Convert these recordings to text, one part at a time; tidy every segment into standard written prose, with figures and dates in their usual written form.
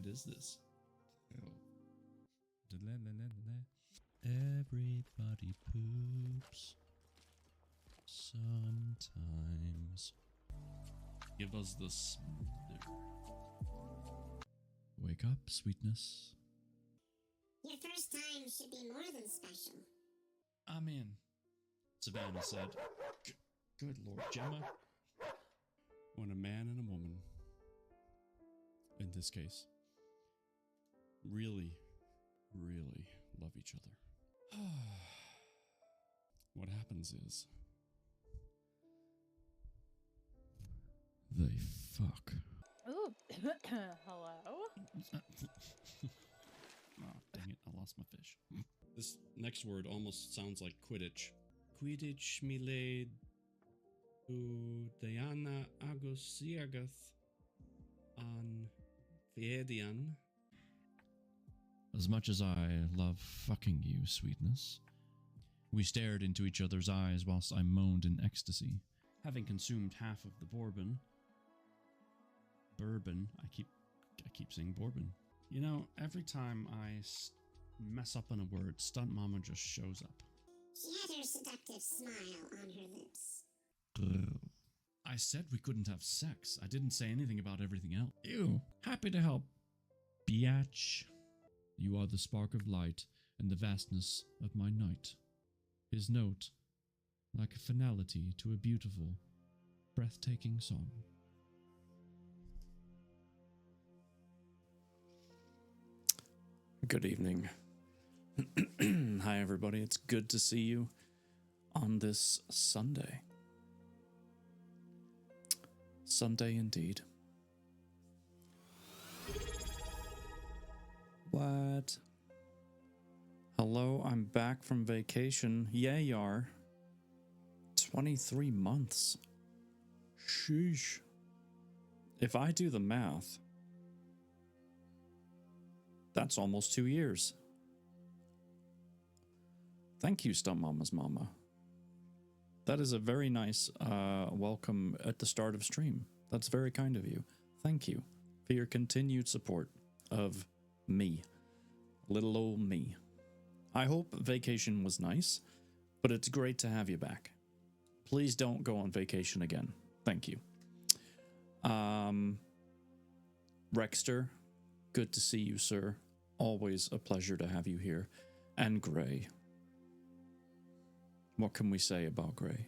is this? Everybody poops sometimes. Give us this. Wake up, sweetness. Your first time should be more than special. I'm in, Savannah said. Good Lord, Gemma. When a man and a woman, in this case, really, really love each other, what happens is they fuck. Ooh, hello? Oh, dang it, I lost my fish. This next word almost sounds like Quidditch. Quidditch milade Diana Agosiagath an Fiedian. As much as I love fucking you, sweetness. We stared into each other's eyes whilst I moaned in ecstasy. Having consumed half of the bourbon, I keep saying bourbon. You know, every time I mess up on a word, Stunt Mama just shows up. She had her seductive smile on her lips. I said we couldn't have sex. I didn't say anything about everything else. Ew. Happy to help. Biatch. You are the spark of light in the vastness of my night. His note, like a finality to a beautiful, breathtaking song. Good evening. Hi, everybody. It's good to see you on this Sunday. Sunday indeed. What? Hello, I'm back from vacation. Yeah, you are. 23 months. Sheesh. If I do the math, that's almost 2 years. Thank you, Stunt Mama's Mama. That is a very nice welcome at the start of stream. That's very kind of you. Thank you for your continued support of me. Little old me. I hope vacation was nice, but it's great to have you back. Please don't go on vacation again. Thank you. Rexter, good to see you, sir. Always a pleasure to have you here. And Gray. What can we say about Gray?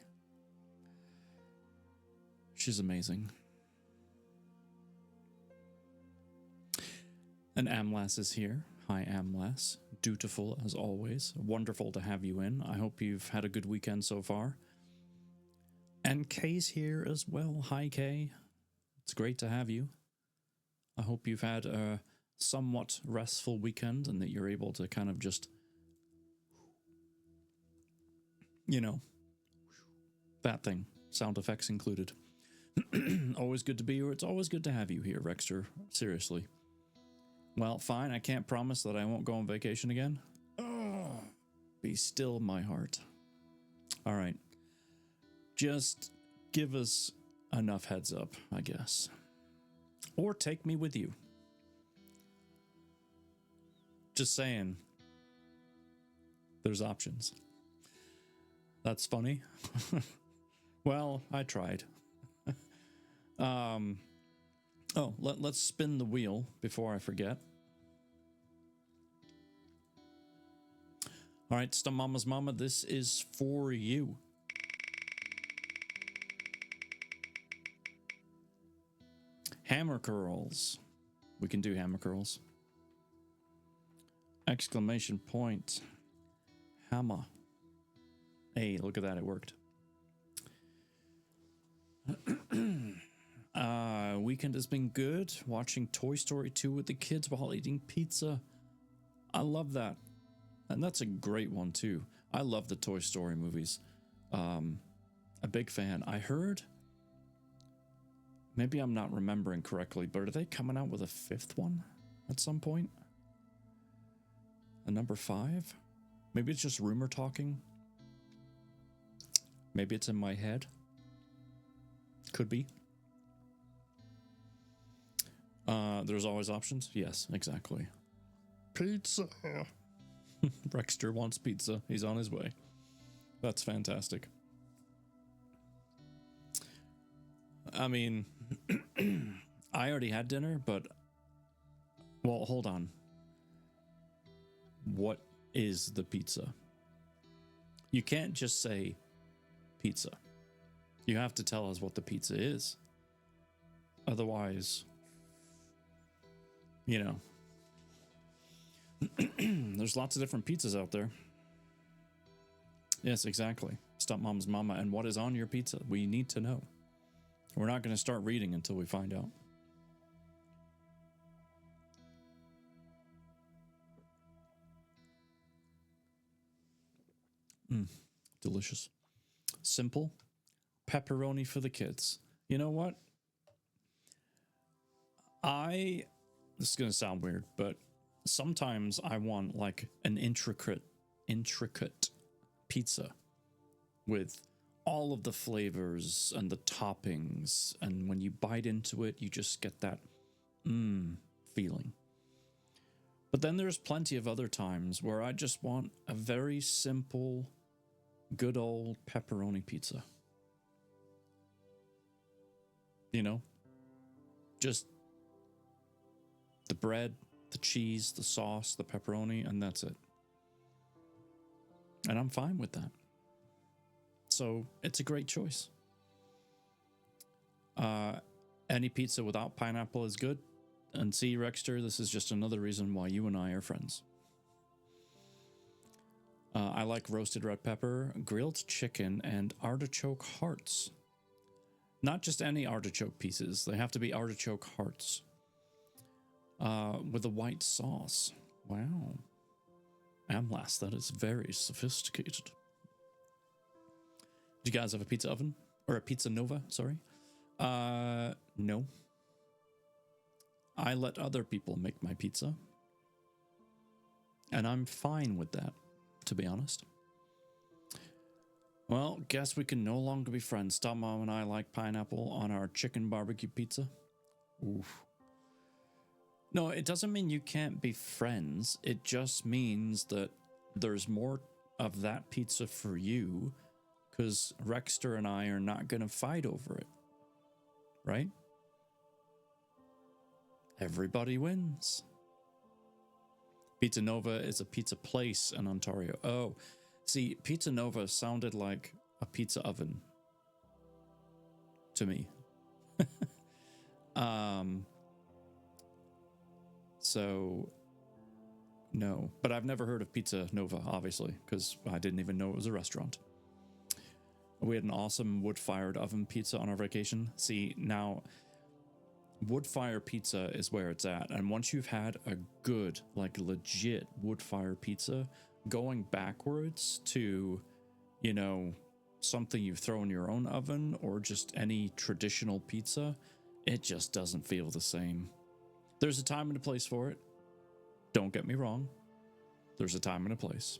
She's amazing. And Amlas is here. Hi, Amlas. Dutiful as always. Wonderful to have you in. I hope you've had a good weekend so far. And Kay's here as well. Hi, Kay. It's great to have you. I hope you've had a somewhat restful weekend and that you're able to kind of just, you know, that thing. Sound effects included. Always good to be here. It's always good to have you here, Rexter. Seriously. Well, fine. I can't promise that I won't go on vacation again. Oh, be still, my heart. All right. Just give us enough heads up, I guess. Or take me with you. Just saying. There's options. That's funny. Well, I tried. Let's spin the wheel before I forget. All right, Stunt Mama's Mama, this is for you. Hammer curls. We can do hammer curls. Exclamation point. Hammer. Hey, look at that, it worked. Weekend has been good. Watching Toy Story 2 with the kids while eating pizza. I love that. And that's a great one too. I love the Toy Story movies. A big fan. I heard, maybe I'm not remembering correctly, but are they coming out with a 5th one at some point? A number 5? Maybe it's just rumor talking. Maybe it's in my head. Could be. There's always options. Yes, exactly. Pizza. Rexter wants pizza. He's on his way. That's fantastic. I mean, I already had dinner, but well, hold on. What is the pizza? You can't just say pizza. You have to tell us what the pizza is. Otherwise, you know, there's lots of different pizzas out there. Yes, exactly. Stop Mom's Mama. And what is on your pizza? We need to know. We're not going to start reading until we find out. Delicious. Simple. Pepperoni for the kids. You know what? This is going to sound weird, but sometimes I want like an intricate pizza with all of the flavors and the toppings, and when you bite into it, you just get that feeling. But then there's plenty of other times where I just want a very simple, good old pepperoni pizza. You know? Just the bread, the cheese, the sauce, the pepperoni, and that's it. And I'm fine with that. So it's a great choice. Any pizza without pineapple is good. And see, Rexter, this is just another reason why you and I are friends. I like roasted red pepper, grilled chicken, and artichoke hearts. Not just any artichoke pieces. They have to be artichoke hearts. With a white sauce. Wow. Amlas, that is very sophisticated. Do you guys have a pizza oven? Or a pizza Nova, sorry? No. I let other people make my pizza. And I'm fine with that, to be honest. Well, guess we can no longer be friends. Stop Mom and I like pineapple on our chicken barbecue pizza. Oof. No, it doesn't mean you can't be friends. It just means that there's more of that pizza for you, because Rexter and I are not going to fight over it. Right? Everybody wins. Pizza Nova is a pizza place in Ontario. Oh, see, Pizza Nova sounded like a pizza oven to me. So, no. But I've never heard of Pizza Nova, obviously, because I didn't even know it was a restaurant. We had an awesome wood-fired oven pizza on our vacation. See, now, wood-fire pizza is where it's at. And once you've had a good, like legit wood-fire pizza, going backwards to, you know, something you throw in your own oven or just any traditional pizza, it just doesn't feel the same. There's a time and a place for it. Don't get me wrong. There's a time and a place.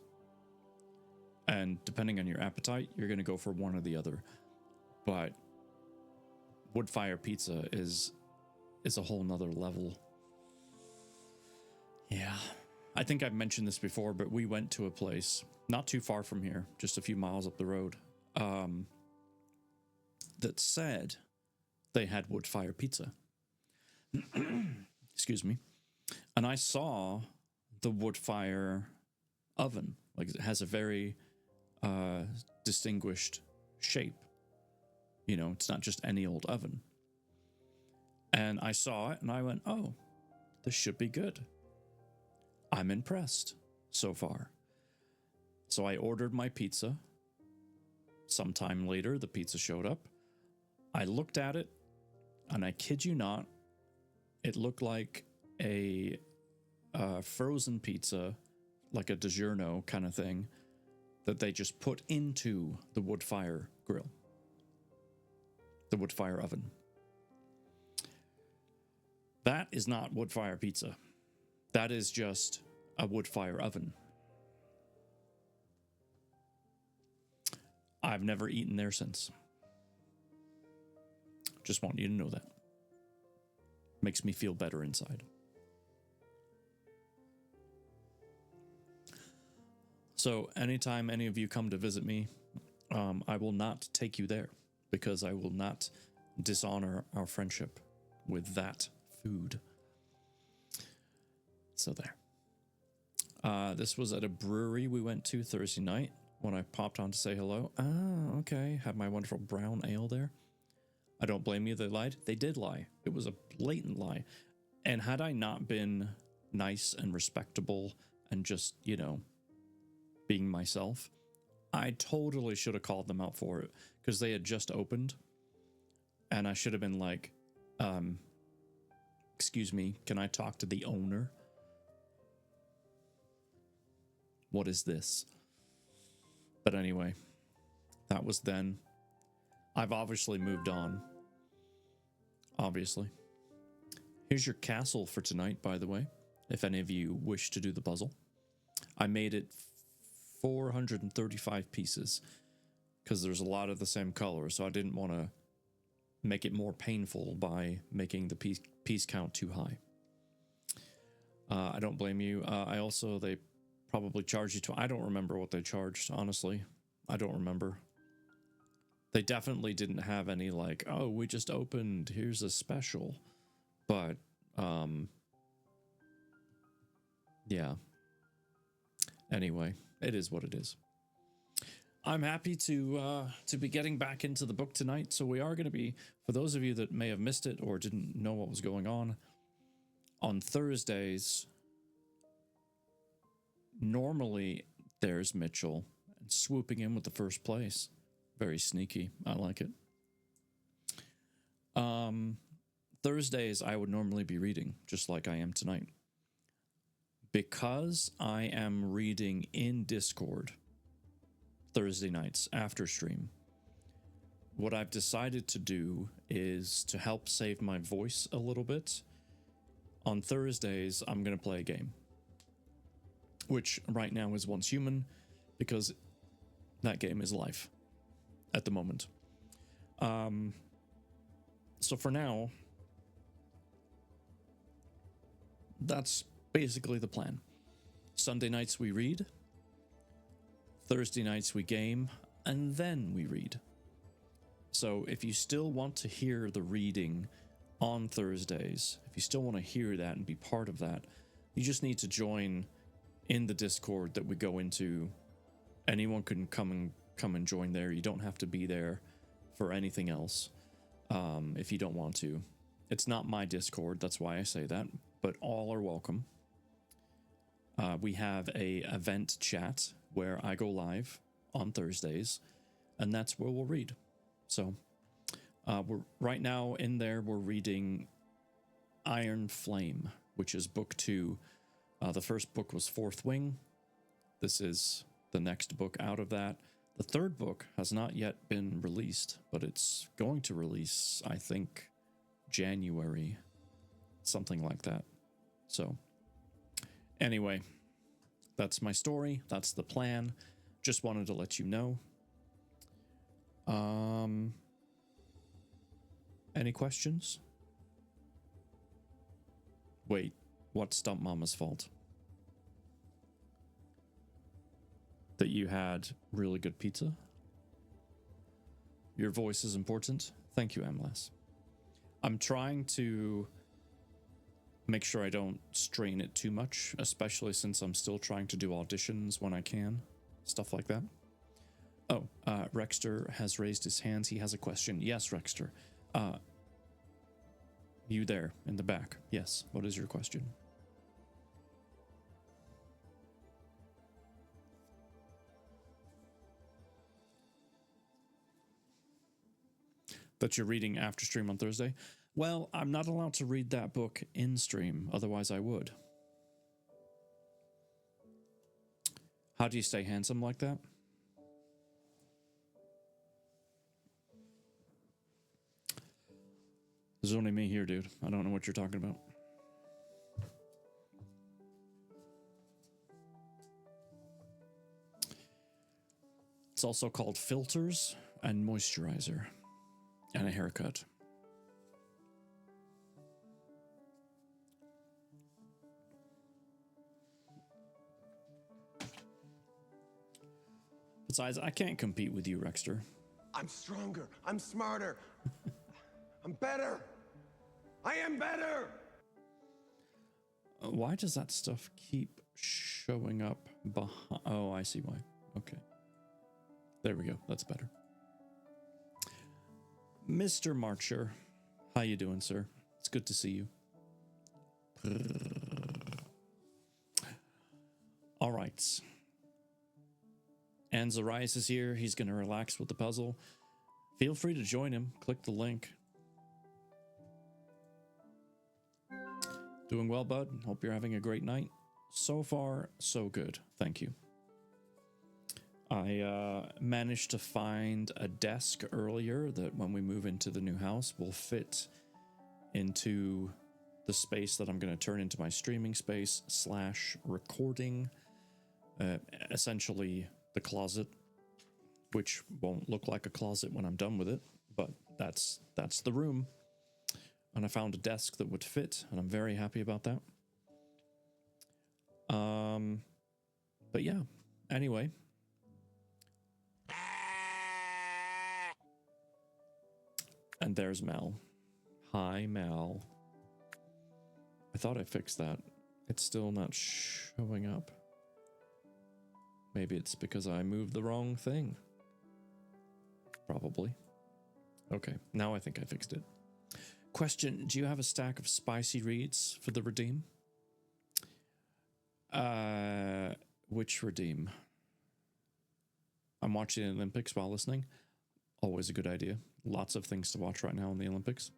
And depending on your appetite, you're going to go for one or the other. But wood-fire pizza is a whole nother level. Yeah. I think I've mentioned this before, but we went to a place not too far from here, just a few miles up the road, that said they had wood-fire pizza. Excuse me. And I saw the wood-fire oven. Like, it has a very distinguished shape. You know, it's not just any old oven. And I saw it and I went, oh, this should be good. I'm impressed so far. So I ordered my pizza. Sometime later, the pizza showed up. I looked at it, and I kid you not, it looked like a frozen pizza, like a DiGiorno kind of thing, that they just put into the wood fire grill, the wood fire oven. That is not wood fire pizza. That is just a wood fire oven. I've never eaten there since. Just want you to know that. Makes me feel better inside. So anytime any of you come to visit me, I will not take you there because I will not dishonor our friendship with that food. So there. This was at a brewery we went to Thursday night when I popped on to say hello. Ah, okay. Had my wonderful brown ale there. I don't blame you. They lied. They did lie. It was a blatant lie. And had I not been nice and respectable and just, you know, being myself, I totally should have called them out for it because they had just opened. And I should have been like, excuse me, can I talk to the owner? What is this? But anyway, that was then. I've obviously moved on. Obviously. Here's your castle for tonight, by the way, if any of you wish to do the puzzle. I made it 435 pieces because there's a lot of the same color, so I didn't want to make it more painful by making the piece count too high. I don't blame you. They probably charge you to. I don't remember what they charged, honestly. I don't remember. They definitely didn't have any like, oh, we just opened, here's a special. But yeah. Anyway, it is what it is. I'm happy to be getting back into the book tonight. So we are going to be, for those of you that may have missed it or didn't know what was going on Thursdays, normally there's Mitchell swooping in with the first place. Very sneaky. I like it. Thursdays I would normally be reading, just like I am tonight. Because I am reading in Discord Thursday nights after stream, what I've decided to do is to help save my voice a little bit. On Thursdays, I'm going to play a game, which right now is Once Human, because that game is live at the moment. So for now, that's basically the plan. Sunday nights we read, Thursday nights we game, and then we read. So if you still want to hear the reading on Thursdays, if you still want to hear that and be part of that, you just need to join in the Discord that we go into. Anyone can come and join there. You don't have to be there for anything else if you don't want to. It's not my Discord, that's why I say that, but all are welcome. We have a event chat where I go live on Thursdays, and that's where we'll read. So we're right now in there, we're reading Iron Flame, which is book 2. The first book was Fourth Wing. This is the next book out of that. The third book has not yet been released, but it's going to release, I think, January, something like that. So anyway, that's my story. That's the plan. Just wanted to let you know. Any questions? Wait, what's Stump Mama's fault? That you had really good pizza? Your voice is important. Thank you, Amlas. I'm trying to make sure I don't strain it too much, especially since I'm still trying to do auditions when I can. Stuff like that. Oh, Rexter has raised his hands. He has a question. Yes, Rexter. You there in the back. Yes, what is your question? That you're reading after stream on Thursday? Well, I'm not allowed to read that book in stream, otherwise I would. How do you stay handsome like that? There's only me here, dude. I don't know what you're talking about. It's also called filters and moisturizer and a haircut. Besides, I can't compete with you, Rexter. I'm stronger. I'm smarter. I'm better. I am better. Why does that stuff keep showing up behind? Oh, I see why. Okay. There we go. That's better. Mr. Marcher, how you doing, sir? It's good to see you. All right. Anzarias is here. He's going to relax with the puzzle. Feel free to join him. Click the link. Doing well, bud. Hope you're having a great night. So far, so good. Thank you. I managed to find a desk earlier that when we move into the new house will fit into the space that I'm going to turn into my streaming space / recording. Essentially the closet, which won't look like a closet when I'm done with it, but that's the room. And I found a desk that would fit, and I'm very happy about that. But yeah, anyway. And there's Mel. Hi, Mel. I thought I fixed that. It's still not showing up. Maybe it's because I moved the wrong thing. Probably. Okay, now I think I fixed it. Question, do you have a stack of spicy reads for the redeem? Which redeem? I'm watching the Olympics while listening. Always a good idea. Lots of things to watch right now in the Olympics.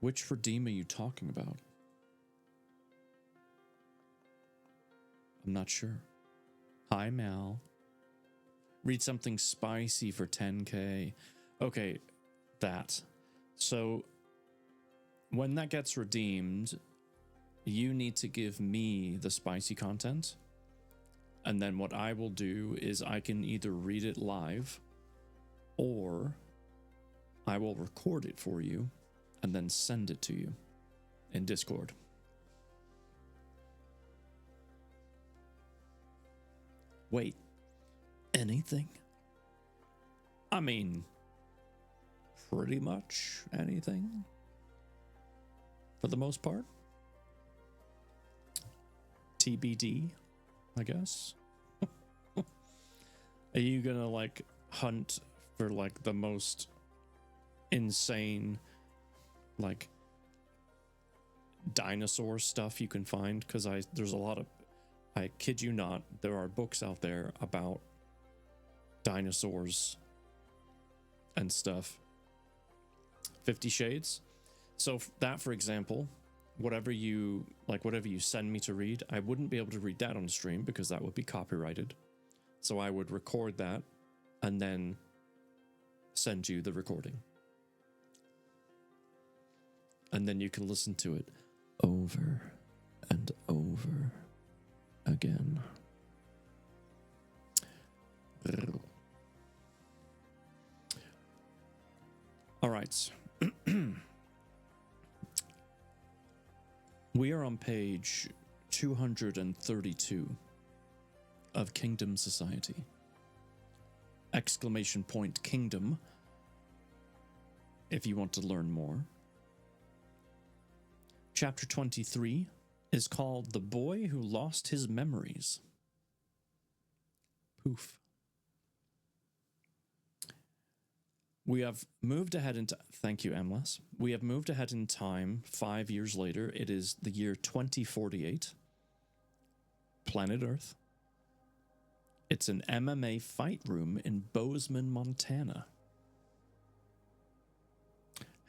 Which redeem are you talking about? I'm not sure. Hi, Mal. Read something spicy for 10K. Okay, that. So, when that gets redeemed, you need to give me the spicy content. And then what I will do is I can either read it live or I will record it for you and then send it to you in Discord. Wait, anything? I mean, pretty much anything for the most part. TBD, I guess. Are you gonna like hunt for like the most insane like dinosaur stuff you can find? Because there's a lot of, I kid you not, there are books out there about dinosaurs and stuff. 50 Shades. So that, for example, whatever you send me to read, I wouldn't be able to read that on stream because that would be copyrighted. So I would record that and then send you the recording. And then you can listen to it over and over again. All right. We are on page 232 of Kingdom Society. Exclamation point Kingdom if you want to learn more. Chapter 23 is called The Boy Who Lost His Memories. Poof. We have moved ahead into... Thank you, Emlas. We have moved ahead in time 5 years later. It is the year 2048. Planet Earth. It's an MMA fight room in Bozeman, Montana.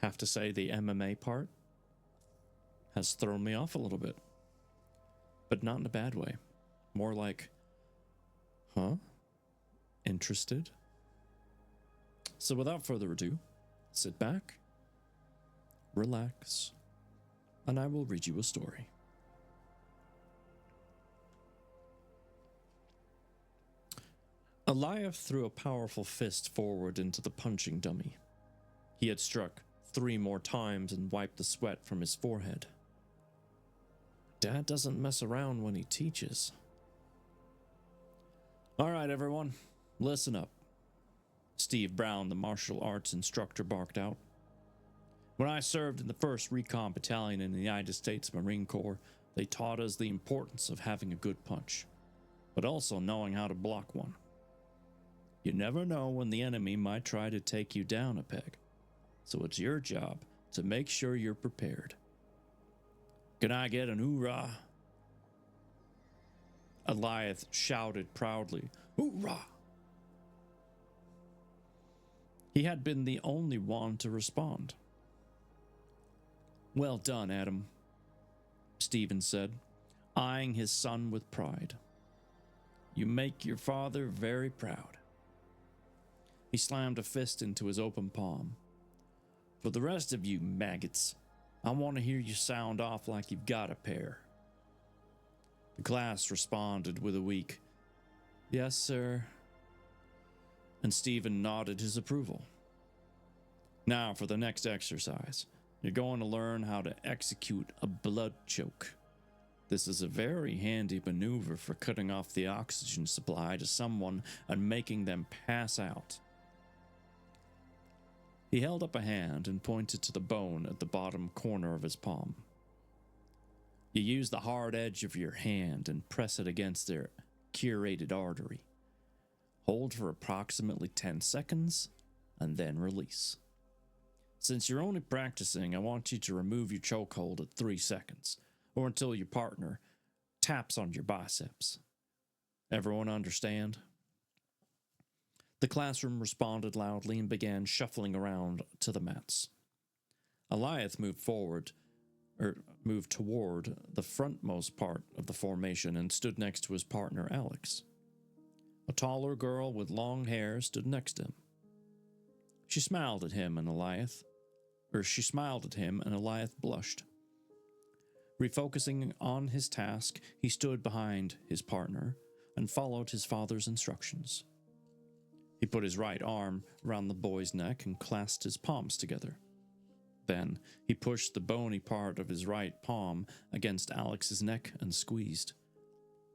Have to say the MMA part has thrown me off a little bit. But not in a bad way. More like, huh? Interested? So without further ado, sit back, relax, and I will read you a story. Eliav threw a powerful fist forward into the punching dummy. He had struck 3 more times and wiped the sweat from his forehead. Dad doesn't mess around when he teaches. All right, everyone, listen up. Steve Brown, the martial arts instructor, barked out. When I served in the 1st Recon Battalion in the United States Marine Corps, they taught us the importance of having a good punch, but also knowing how to block one. You never know when the enemy might try to take you down a peg, so it's your job to make sure you're prepared. Can I get an hoorah? Eliath shouted proudly, "Hoorah!" He had been the only one to respond. Well done, Adam, Stephen said, eyeing his son with pride. You make your father very proud. He slammed a fist into his open palm. For the rest of you maggots, I want to hear you sound off like you've got a pair. The class responded with a weak, "Yes, sir," and Stephen nodded his approval. Now for the next exercise. You're going to learn how to execute a blood choke. This is a very handy maneuver for cutting off the oxygen supply to someone and making them pass out. He held up a hand and pointed to the bone at the bottom corner of his palm. You use the hard edge of your hand and press it against their curated artery. Hold for approximately 10 seconds and then release. Since you're only practicing, I want you to remove your chokehold at 3 seconds, or until your partner taps on your biceps. Everyone understand? The classroom responded loudly and began shuffling around to the mats. Eliath moved toward the frontmost part of the formation and stood next to his partner, Alex. A taller girl with long hair stood next to him. She smiled at him and Eliath blushed. Refocusing on his task, he stood behind his partner and followed his father's instructions. He put his right arm around the boy's neck and clasped his palms together. Then he pushed the bony part of his right palm against Alex's neck and squeezed.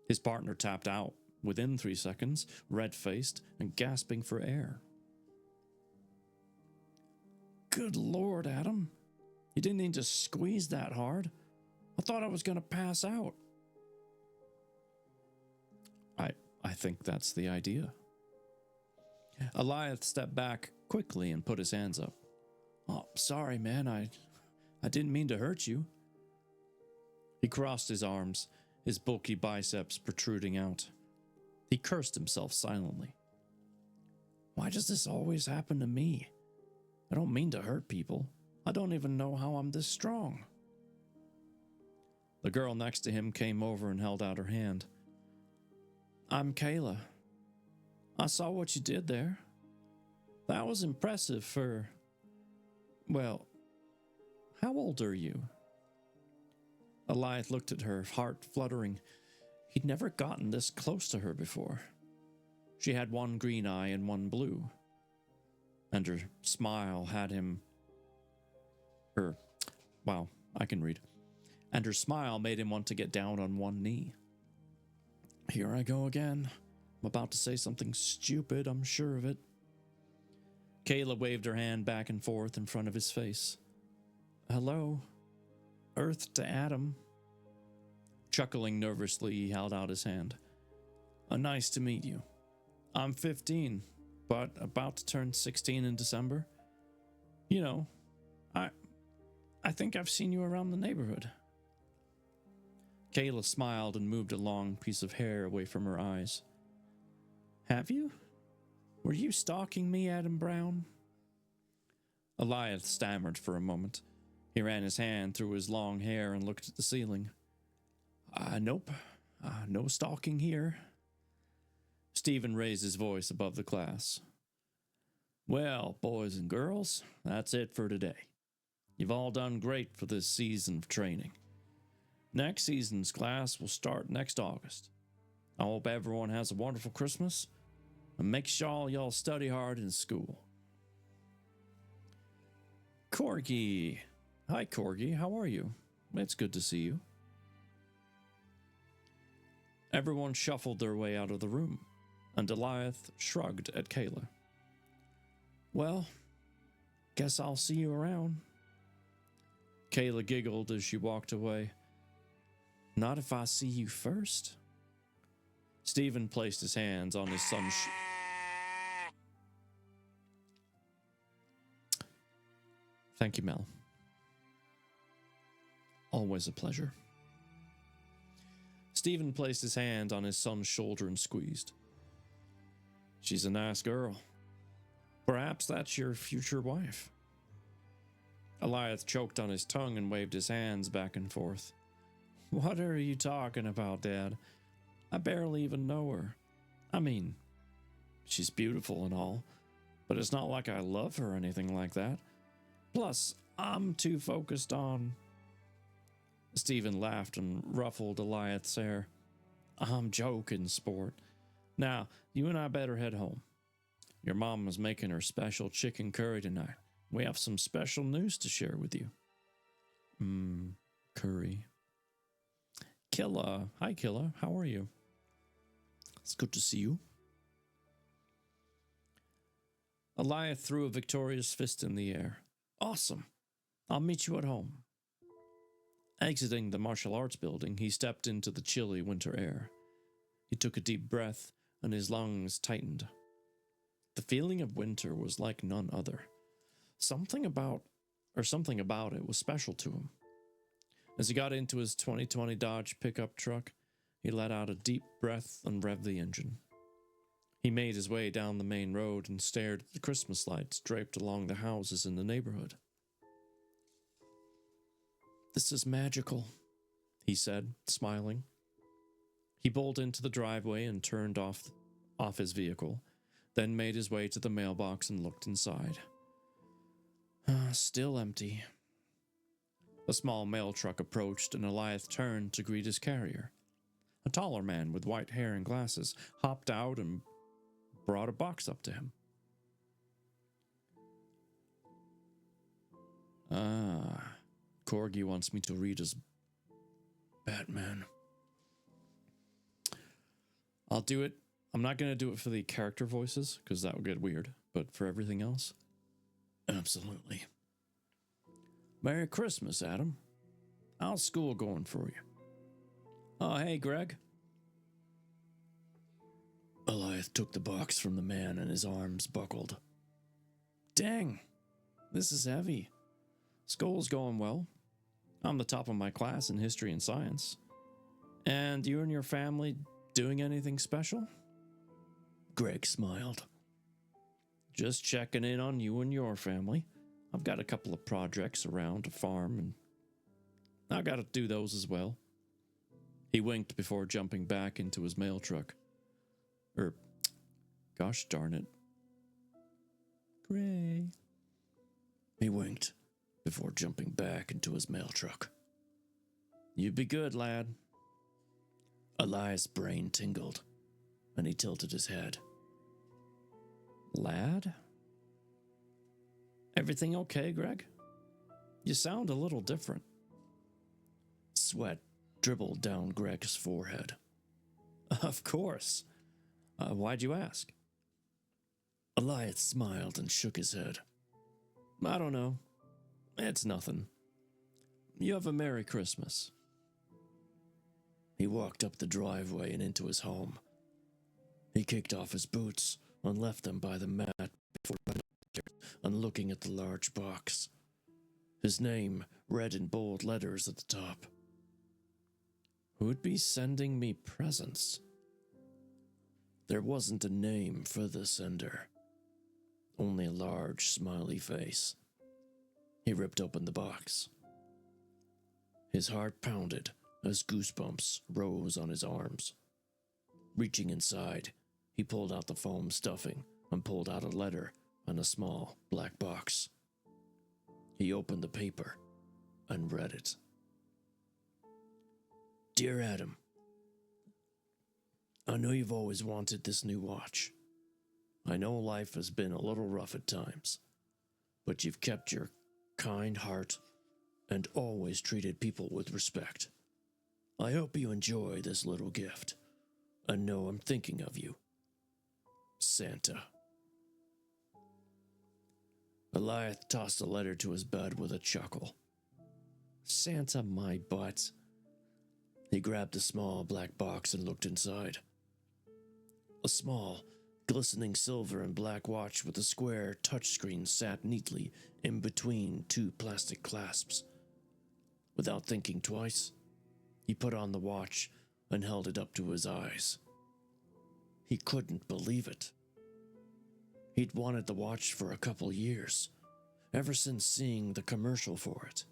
His partner tapped out within 3 seconds, red-faced and gasping for air. Good Lord, Adam. You didn't need to squeeze that hard. I thought I was going to pass out. I think that's the idea. Eliath stepped back quickly and put his hands up. Oh, sorry, man. I didn't mean to hurt you. He crossed his arms, his bulky biceps protruding out. He cursed himself silently. Why does this always happen to me? I don't mean to hurt people. I don't even know how I'm this strong. The girl next to him came over and held out her hand. I'm Kayla. I saw what you did there. That was impressive for... Well, how old are you? Eliath looked at her, heart fluttering. He'd never gotten this close to her before. She had one green eye and one blue. And her smile had him... I can read. And her smile made him want to get down on one knee. Here I go again. I'm about to say something stupid, I'm sure of it. Kayla waved her hand back and forth in front of his face. Hello. Earth to Adam. Chuckling nervously, he held out his hand. Nice to meet you. I'm 15, but about to turn 16 in December. You know, I think I've seen you around the neighborhood. Kayla smiled and moved a long piece of hair away from her eyes. Have you? Were you stalking me, Adam Brown? Eliath stammered for a moment. He ran his hand through his long hair and looked at the ceiling. Nope. No stalking here. Stephen raised his voice above the class. Well, boys and girls, that's it for today. You've all done great for this season of training. Next season's class will start next August. I hope everyone has a wonderful Christmas, and make sure y'all study hard in school. Corgi. Hi, Corgi. How are you? It's good to see you. Everyone shuffled their way out of the room. and Goliath shrugged at Kayla. Well, guess I'll see you around. Kayla giggled as she walked away. Not if I see you first. Stephen placed his hands on his son's Thank you, Mel. Always a pleasure. Stephen placed his hand on his son's shoulder and squeezed. She's a nice girl. Perhaps that's your future wife. Goliath choked on his tongue and waved his hands back and forth. What are you talking about, Dad? I barely even know her. I mean, she's beautiful and all, but it's not like I love her or anything like that. Plus, I'm too focused on... Stephen laughed and ruffled Goliath's hair. I'm joking, sport. Now, you and I better head home. Your mom is making her special chicken curry tonight. We have some special news to share with you. Curry. Killa. Hi, Killa. How are you? It's good to see you. Goliath threw a victorious fist in the air. Awesome. I'll meet you at home. Exiting the martial arts building, he stepped into the chilly winter air. He took a deep breath, and his lungs tightened. The feeling of winter was like none other. Something about it was special to him. As he got into his 2020 Dodge pickup truck, he let out a deep breath and revved the engine. He made his way down the main road and stared at the Christmas lights draped along the houses in the neighborhood. This is magical, he said, smiling. He pulled into the driveway and turned off his vehicle, then made his way to the mailbox and looked inside. Still empty. A small mail truck approached, and Goliath turned to greet his carrier. A taller man with white hair and glasses hopped out and brought a box up to him. Corgi wants me to read as Batman. I'll do it. I'm not going to do it for the character voices, because that would get weird, but for everything else, absolutely. Merry Christmas, Adam. How's school going for you? Oh, hey, Greg. Goliath took the box from the man and his arms buckled. Dang, this is heavy. School's going well. I'm the top of my class in history and science. And you and your family doing anything special? Greg smiled. Just checking in on you and your family. I've got a couple of projects around a farm, and I got to do those as well. He winked before jumping back into his mail truck. Gosh darn it. Gray. He winked before jumping back into his mail truck. You be good, lad. Elias' brain tingled, and he tilted his head. Lad? Everything okay, Greg? You sound a little different. Sweat dribbled down Greg's forehead. Of course. Why'd you ask? Elias smiled and shook his head. I don't know. It's nothing. You have a Merry Christmas. He walked up the driveway and into his home. He kicked off his boots and left them by the mat before running upstairs and looking at the large box. His name read in bold letters at the top. Who'd be sending me presents? There wasn't a name for the sender. Only a large, smiley face. He ripped open the box. His heart pounded as goosebumps rose on his arms. Reaching inside, he pulled out the foam stuffing and pulled out a letter and a small black box. He opened the paper and read it. Dear Adam, I know you've always wanted this new watch. I know life has been a little rough at times, but you've kept your kind heart and always treated people with respect. I hope you enjoy this little gift and know I'm thinking of you. Santa. Eliath tossed the letter to his bud with a chuckle. Santa, my butt. He grabbed a small black box and looked inside. A small, glistening silver and black watch with a square touchscreen sat neatly in between two plastic clasps. Without thinking twice, he put on the watch and held it up to his eyes. He couldn't believe it. He'd wanted the watch for a couple years, ever since seeing the commercial for it,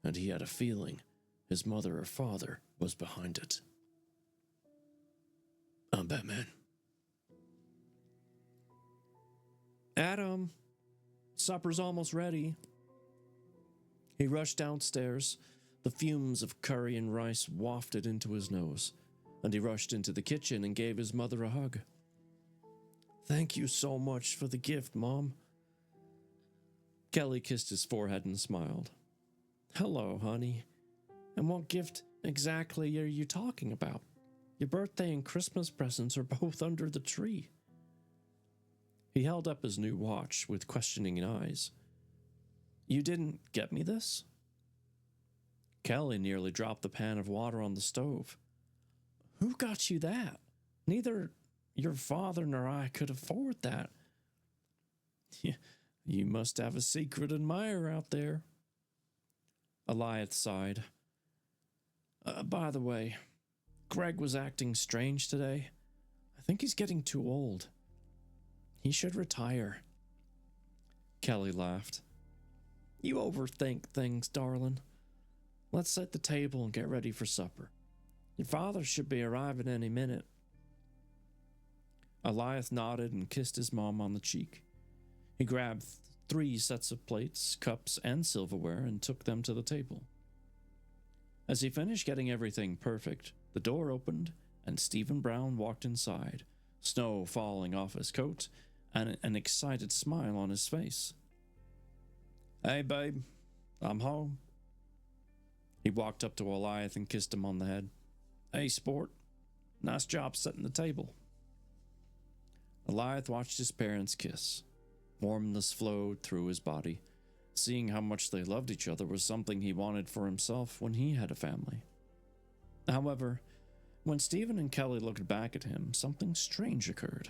and he had a feeling his mother or father was behind it. I'm Batman. Adam, supper's almost ready. He rushed downstairs. The fumes of curry and rice wafted into his nose, and he rushed into the kitchen and gave his mother a hug. Thank you so much for the gift, Mom. Kelly kissed his forehead and smiled. Hello, honey. And what gift exactly are you talking about? Your birthday and Christmas presents are both under the tree. He held up his new watch with questioning eyes. You didn't get me this? Kelly nearly dropped the pan of water on the stove. Who got you that? Neither your father nor I could afford that. You must have a secret admirer out there. Eliath sighed. By the way, Greg was acting strange today. I think he's getting too old. He should retire. Kelly laughed. You overthink things, darling. Let's set the table and get ready for supper. Your father should be arriving any minute. Eliath nodded and kissed his mom on the cheek. He grabbed 3 sets of plates, cups, and silverware and took them to the table. As he finished getting everything perfect, the door opened and Stephen Brown walked inside, snow falling off his coat and an excited smile on his face. Hey, babe, I'm home. He walked up to Eliath and kissed him on the head. Hey, sport, nice job setting the table. Eliath watched his parents kiss. Warmness flowed through his body. Seeing how much they loved each other was something he wanted for himself when he had a family. However, when Stephen and Kelly looked back at him, something strange occurred.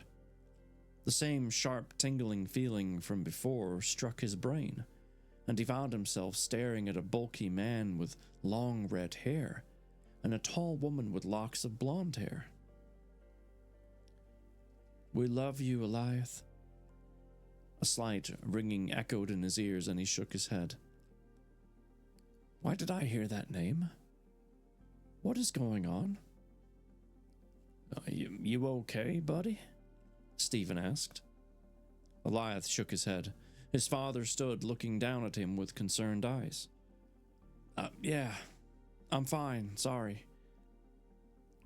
The same sharp, tingling feeling from before struck his brain, and he found himself staring at a bulky man with long red hair and a tall woman with locks of blonde hair. We love you, Eliath. A slight ringing echoed in his ears, and he shook his head. Why did I hear that name? What is going on? You okay, buddy? Stephen asked. Eliath shook his head. His father stood looking down at him with concerned eyes. Yeah, I'm fine, sorry.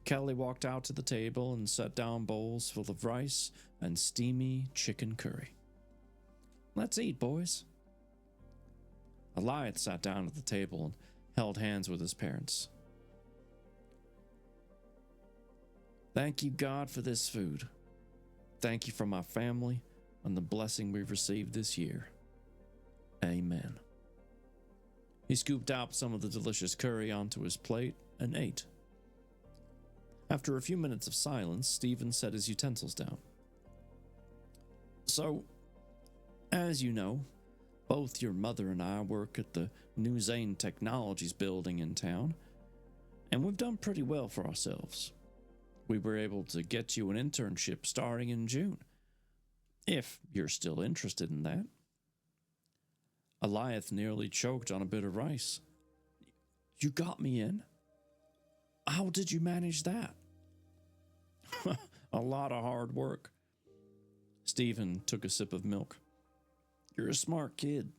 Kelly walked out to the table and set down bowls full of rice and steamy chicken curry. Let's eat, boys. Eliath sat down at the table and held hands with his parents. Thank you, God, for this food. Thank you for my family and the blessing we've received this year. Amen. He scooped out some of the delicious curry onto his plate and ate. After a few minutes of silence, Stephen set his utensils down. So, as you know, both your mother and I work at the New Zane Technologies building in town, and we've done pretty well for ourselves. We were able to get you an internship starting in June, if you're still interested in that. Eliath nearly choked on a bit of rice. You got me in? How did you manage that? A lot of hard work. Stephen took a sip of milk. You're a smart kid.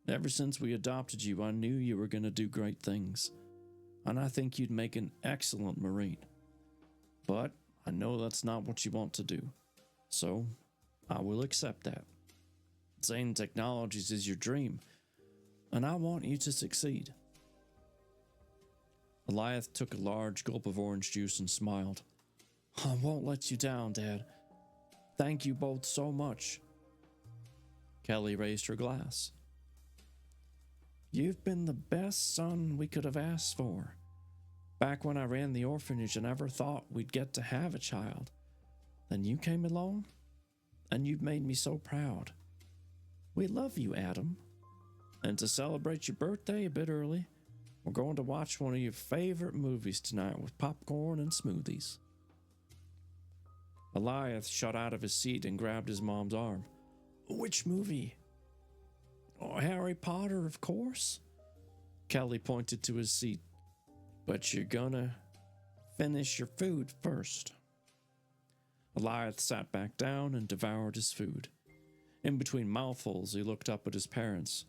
Ever since we adopted you, I knew you were going to do great things, and I think you'd make an excellent Marine. But I know that's not what you want to do, so I will accept that. Zane Technologies is your dream, and I want you to succeed. Eliath took a large gulp of orange juice and smiled. I won't let you down, Dad. Thank you both so much. Kelly raised her glass. You've been the best son we could have asked for. Back when I ran the orphanage, I never thought we'd get to have a child. Then you came along, and you've made me so proud. We love you, Adam. And to celebrate your birthday a bit early, we're going to watch one of your favorite movies tonight with popcorn and smoothies. Eliath shot out of his seat and grabbed his mom's arm. Which movie? Oh, Harry Potter, of course. Kelly pointed to his seat. But you're gonna finish your food first. Eliath sat back down and devoured his food. In between mouthfuls, he looked up at his parents.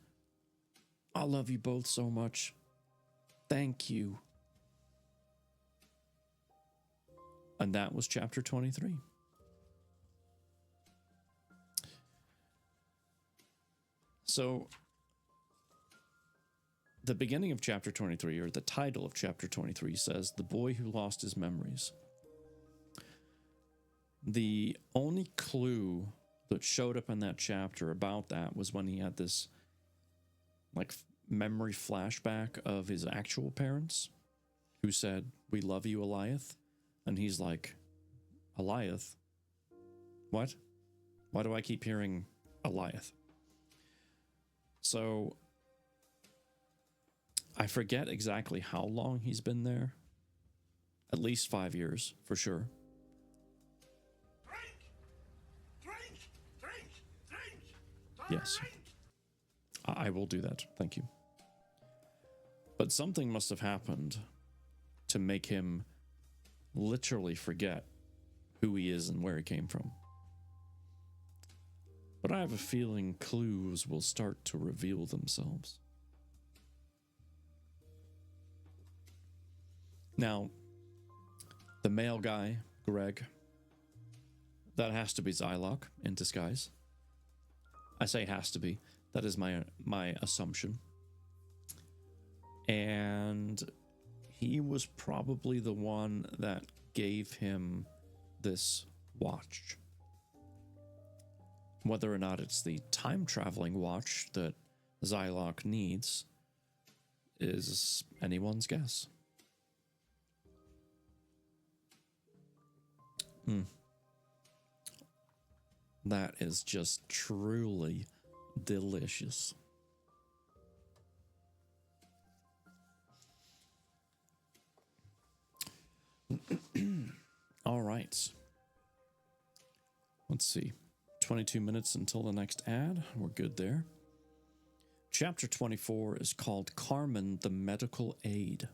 I love you both so much. Thank you. And that was chapter 23. So, the beginning of chapter 23, or the title of chapter 23, says, The Boy Who Lost His Memories. The only clue that showed up in that chapter about that was when he had this, like, memory flashback of his actual parents, who said, we love you, Eliath. And he's like, Eliath? What? Why do I keep hearing Eliath? So, I forget exactly how long he's been there. At least 5 years, for sure. Drink! Yes. I will do that. Thank you. But something must have happened to make him literally forget who he is and where he came from. But I have a feeling clues will start to reveal themselves. Now, the male guy, Greg, that has to be Zylock in disguise. I say has to be. That is my assumption. And he was probably the one that gave him this watch. Whether or not it's the time-traveling watch that Zylock needs is anyone's guess. That is just truly delicious. All right. Let's see. 22 minutes until the next ad. We're good there. Chapter 24 is called Carmen the Medical Aid.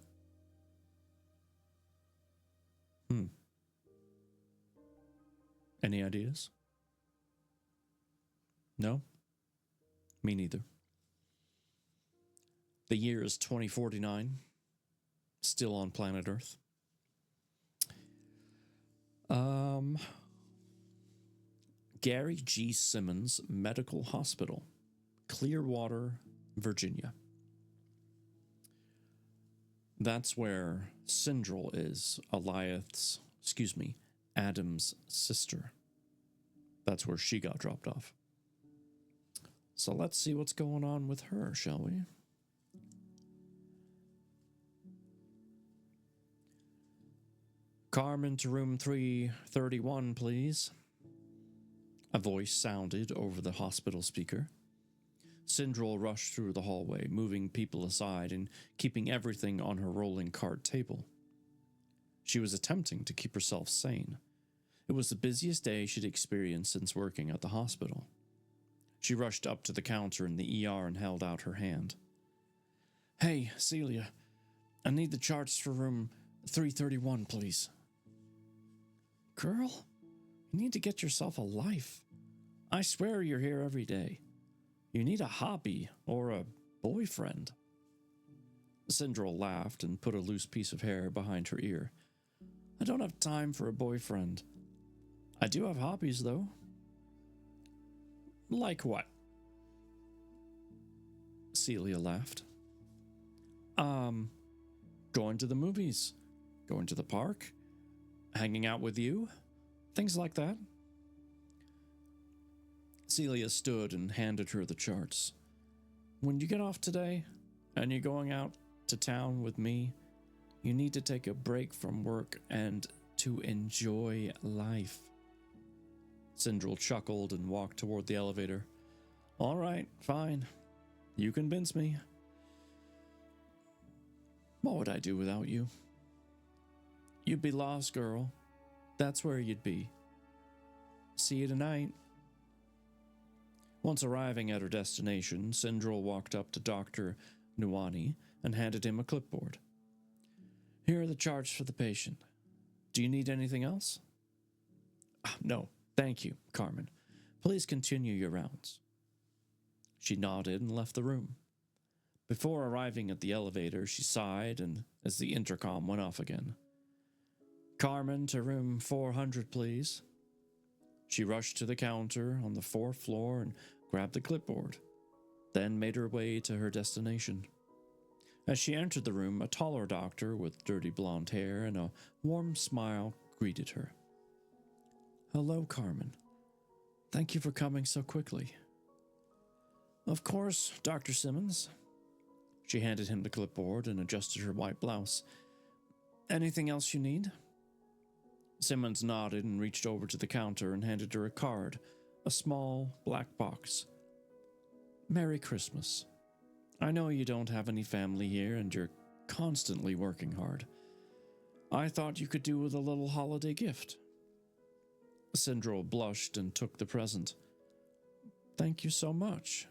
Any ideas? No? Me neither. The year is 2049. Still on planet Earth. Gary G. Simmons Medical Hospital, Clearwater, Virginia. That's where Syndrel is, Adam's sister. That's where she got dropped off. So let's see what's going on with her, shall we? Carmen to room 331, please. A voice sounded over the hospital speaker. Syndrel rushed through the hallway, moving people aside and keeping everything on her rolling cart table. She was attempting to keep herself sane. It was the busiest day she'd experienced since working at the hospital. She rushed up to the counter in the ER and held out her hand. Hey, Celia, I need the charts for room 331, please. Girl, you need to get yourself a life. I swear you're here every day. You need a hobby or a boyfriend. Syndrel laughed and put a loose piece of hair behind her ear. I don't have time for a boyfriend. I do have hobbies, though. Like what? Celia laughed. Going to the movies, going to the park, hanging out with you, things like that. Celia stood and handed her the charts. When you get off today and you're going out to town with me, you need to take a break from work and to enjoy life. Sindril chuckled and walked toward the elevator. All right, fine. You convince me. What would I do without you? You'd be lost, girl. That's where you'd be. See you tonight. Once arriving at her destination, Sindril walked up to Dr. Nuani and handed him a clipboard. Here are the charts for the patient. Do you need anything else? No, thank you, Carmen. Please continue your rounds. She nodded and left the room. Before arriving at the elevator, she sighed and as the intercom went off again. Carmen, to room 400, please. She rushed to the counter on the 4th floor and grabbed the clipboard, then made her way to her destination. As she entered the room, a taller doctor with dirty blonde hair and a warm smile greeted her. Hello, Carmen. Thank you for coming so quickly. Of course, Dr. Simmons. She handed him the clipboard and adjusted her white blouse. Anything else you need? Simmons nodded and reached over to the counter and handed her a card, a small black box. Merry Christmas. I know you don't have any family here and you're constantly working hard. I thought you could do with a little holiday gift. Sindril blushed and took the present. Thank you so much.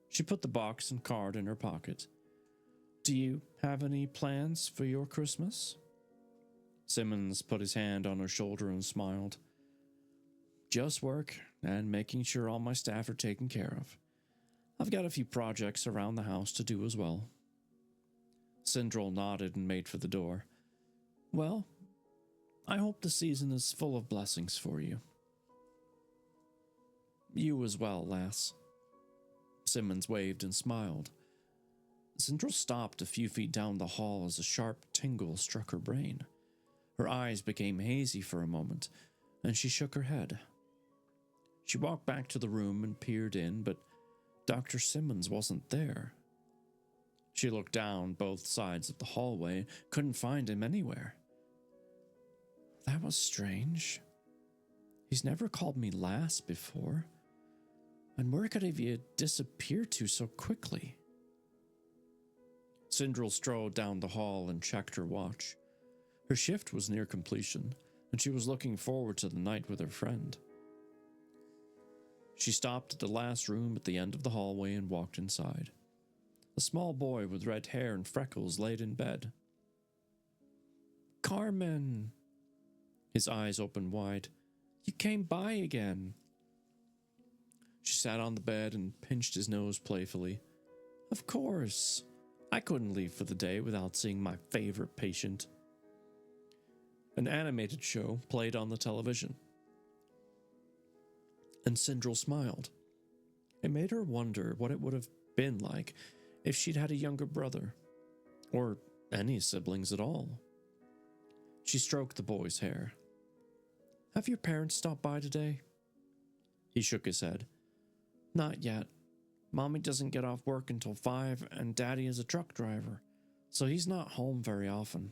She put the box and card in her pocket. Do you have any plans for your Christmas? Simmons put his hand on her shoulder and smiled. Just work and making sure all my staff are taken care of. I've got a few projects around the house to do as well. Sindril nodded and made for the door. Well, I hope the season is full of blessings for you. You as well, lass. Simmons waved and smiled. Sindril stopped a few feet down the hall as a sharp tingle struck her brain. Her eyes became hazy for a moment, and she shook her head. She walked back to the room and peered in, but Dr. Simmons wasn't there. She looked down both sides of the hallway, couldn't find him anywhere. That was strange. He's never called me lass before. And where could he disappear to so quickly? Sindril strode down the hall and checked her watch. Her shift was near completion, and she was looking forward to the night with her friend. She stopped at the last room at the end of the hallway and walked inside. A small boy with red hair and freckles laid in bed. Carmen! His eyes opened wide. You came by again. She sat on the bed and pinched his nose playfully. Of course. I couldn't leave for the day without seeing my favorite patient. An animated show played on the television. And Sindril smiled. It made her wonder what it would have been like if she'd had a younger brother, or any siblings at all. She stroked the boy's hair. Have your parents stopped by today? He shook his head. Not yet. Mommy doesn't get off work until 5, and Daddy is a truck driver, so he's not home very often.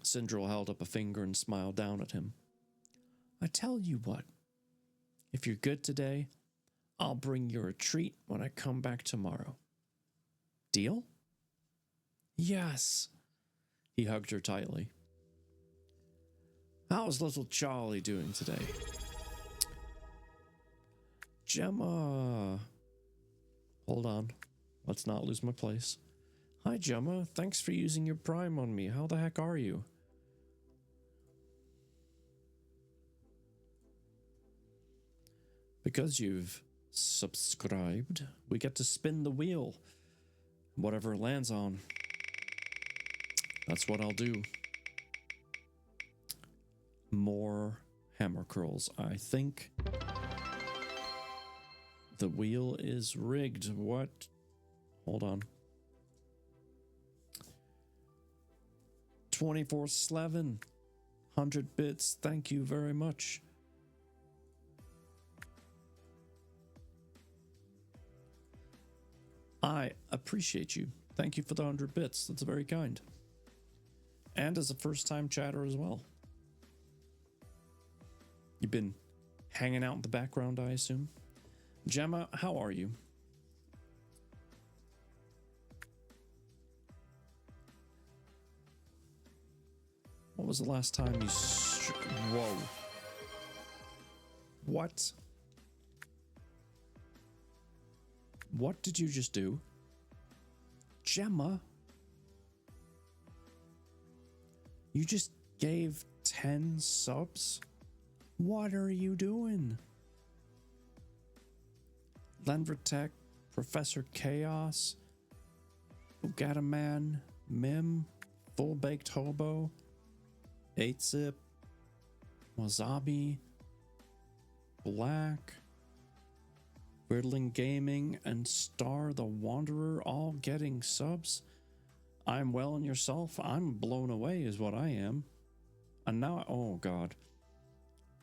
Sindril held up a finger and smiled down at him. I tell you what, if you're good today, I'll bring you a treat when I come back tomorrow. Deal? Yes. He hugged her tightly. How's little Charlie doing today? Gemma. Hold on. Let's not lose my place. Hi, Gemma. Thanks for using your Prime on me. How the heck are you? Because you've subscribed, we get to spin the wheel. Whatever it lands on, that's what I'll do. More hammer curls. I think the wheel is rigged. What? Hold on. 24/7. 100 bits. Thank you very much. I appreciate you. Thank you for the 100 bits. That's very kind. And as a first-time chatter as well. You've been hanging out in the background, I assume. Gemma, how are you? What was the last time you... Whoa. What? What did you just do? Gemma? You just gave 10 subs? What are you doing? Lenvertech, Professor Chaos, Ugataman, Mim, Full Baked Hobo, 8-Zip, Wasabi, Black, Riddling Gaming, and Star the Wanderer all getting subs. I'm well and yourself. I'm blown away is what I am. And now, oh god.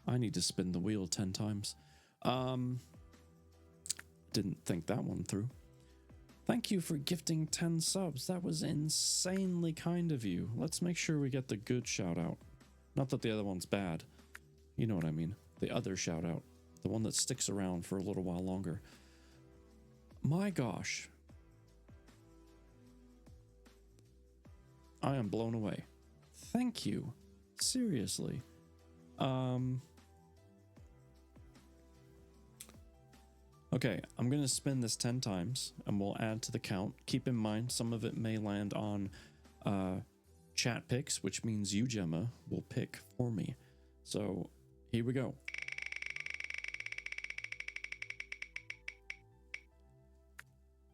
I need to spin the wheel 10 times. Didn't think that one through. Thank you for gifting 10 subs. That was insanely kind of you. Let's make sure we get the good shout out. Not that the other one's bad. You know what I mean. The other shout out. The one that sticks around for a little while longer. My gosh. I am blown away. Thank you. Seriously. Okay, I'm going to spin this 10 times and we'll add to the count. Keep in mind, some of it may land on chat picks, which means you, Gemma, will pick for me. So here we go.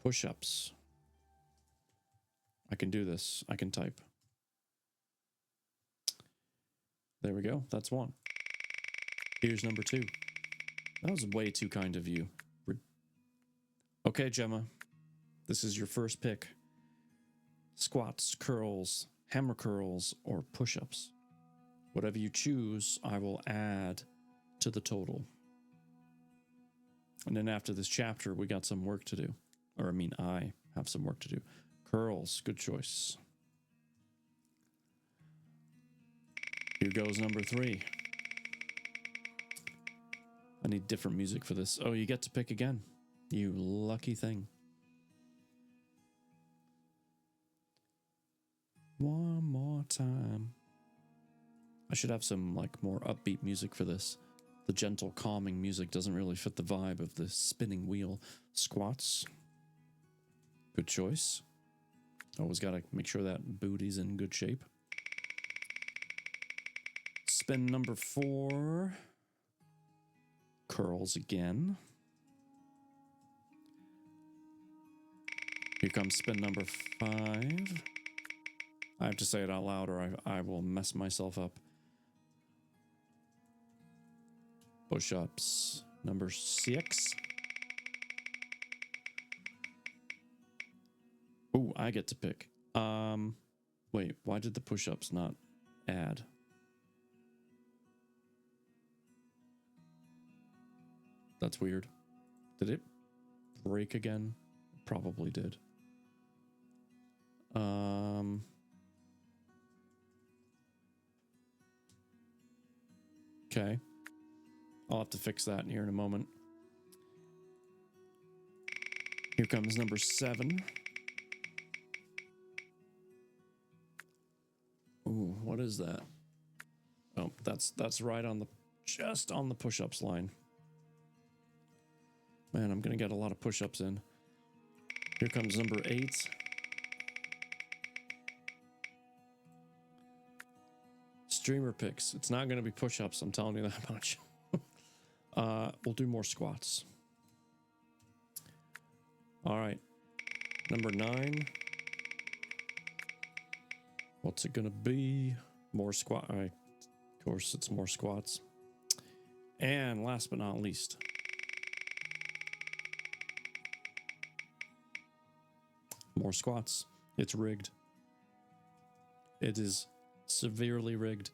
Push-ups. I can do this. I can type. There we go. That's one. Here's number 2. That was way too kind of you. Okay, Gemma. This is your first pick. Squats, curls, hammer curls, or push-ups. Whatever you choose, I will add to the total. And then after this chapter, we got some work to do. Or I mean, I have some work to do. Curls, good choice. Here goes number 3. I need different music for this. Oh, you get to pick again. You lucky thing. One more time. I should have some like more upbeat music for this. The gentle, calming music doesn't really fit the vibe of the spinning wheel. Squats. Good choice. Always got to make sure that booty's in good shape. Spin number 4. Curls again. Here comes spin number 5. I have to say it out loud or I will mess myself up. Push-ups. Number 6. Ooh, I get to pick. Wait, why did the push-ups not add? That's weird. Did it break again? Probably did. Okay. I'll have to fix that here in a moment. Here comes number 7. Ooh, what is that? Oh, that's right on the just on the push-ups line. Man, I'm gonna get a lot of push-ups in. Here comes number 8. Streamer picks. It's not gonna be push-ups, I'm telling you that much. We'll do more squats. All right. Number 9. What's it gonna be? More squat. All right. Of course, it's more squats. And last but not least, more squats. It's rigged. It is severely rigged.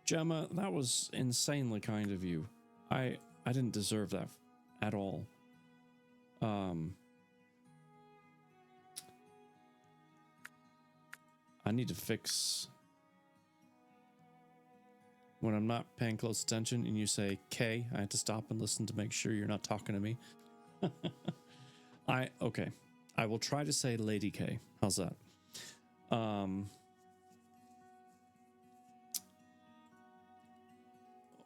Gemma, that was insanely kind of you. I didn't deserve that at all. I need to fix when I'm not paying close attention and you say K, I have to stop and listen to make sure you're not talking to me. Okay. I will try to say Lady K. How's that?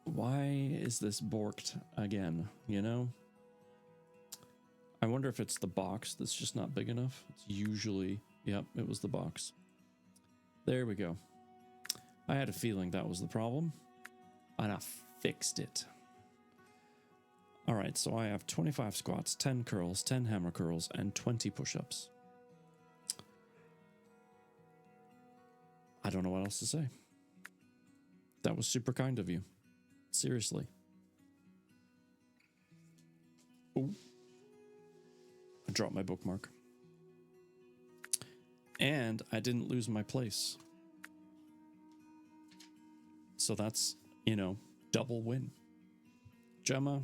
Why is this borked again, you know? I wonder if it's the box that's just not big enough. It's usually, yep, it was the box. There we go. I had a feeling that was the problem, and I fixed it. All right, so I have 25 squats, 10 curls, 10 hammer curls, and 20 push-ups. I don't know what else to say. That was super kind of you. Seriously. Ooh. I dropped my bookmark. And I didn't lose my place. So that's, you know, double win. Gemma,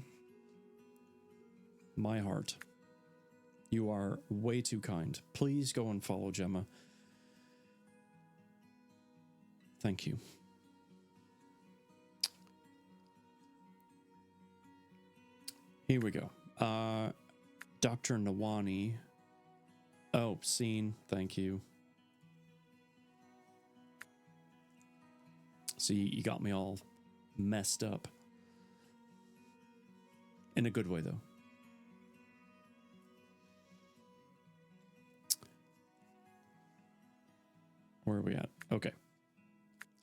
my heart. You are way too kind. Please go and follow Gemma. Thank you. Here we go. Dr. Nawani. Oh, scene. Thank you. See, you got me all messed up. In a good way, though. Where are we at? Okay.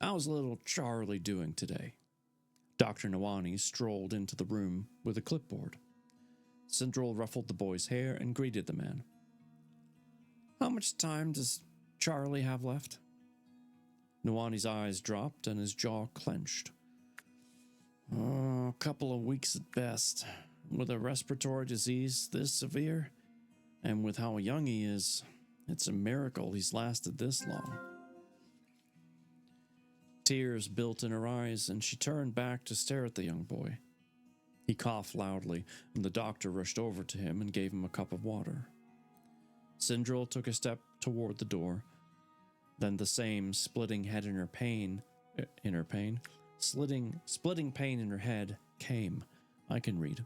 How's little Charlie doing today? Dr. Nawani strolled into the room with a clipboard. Sindril ruffled the boy's hair and greeted the man. How much time does Charlie have left? Nawani's eyes dropped and his jaw clenched. Oh, a couple of weeks at best. With a respiratory disease this severe, and with how young he is, it's a miracle he's lasted this long. Tears built in her eyes, and she turned back to stare at the young boy. He coughed loudly, and the doctor rushed over to him and gave him a cup of water. Sindril took a step toward the door. Then the same splitting pain in her head came. I can read.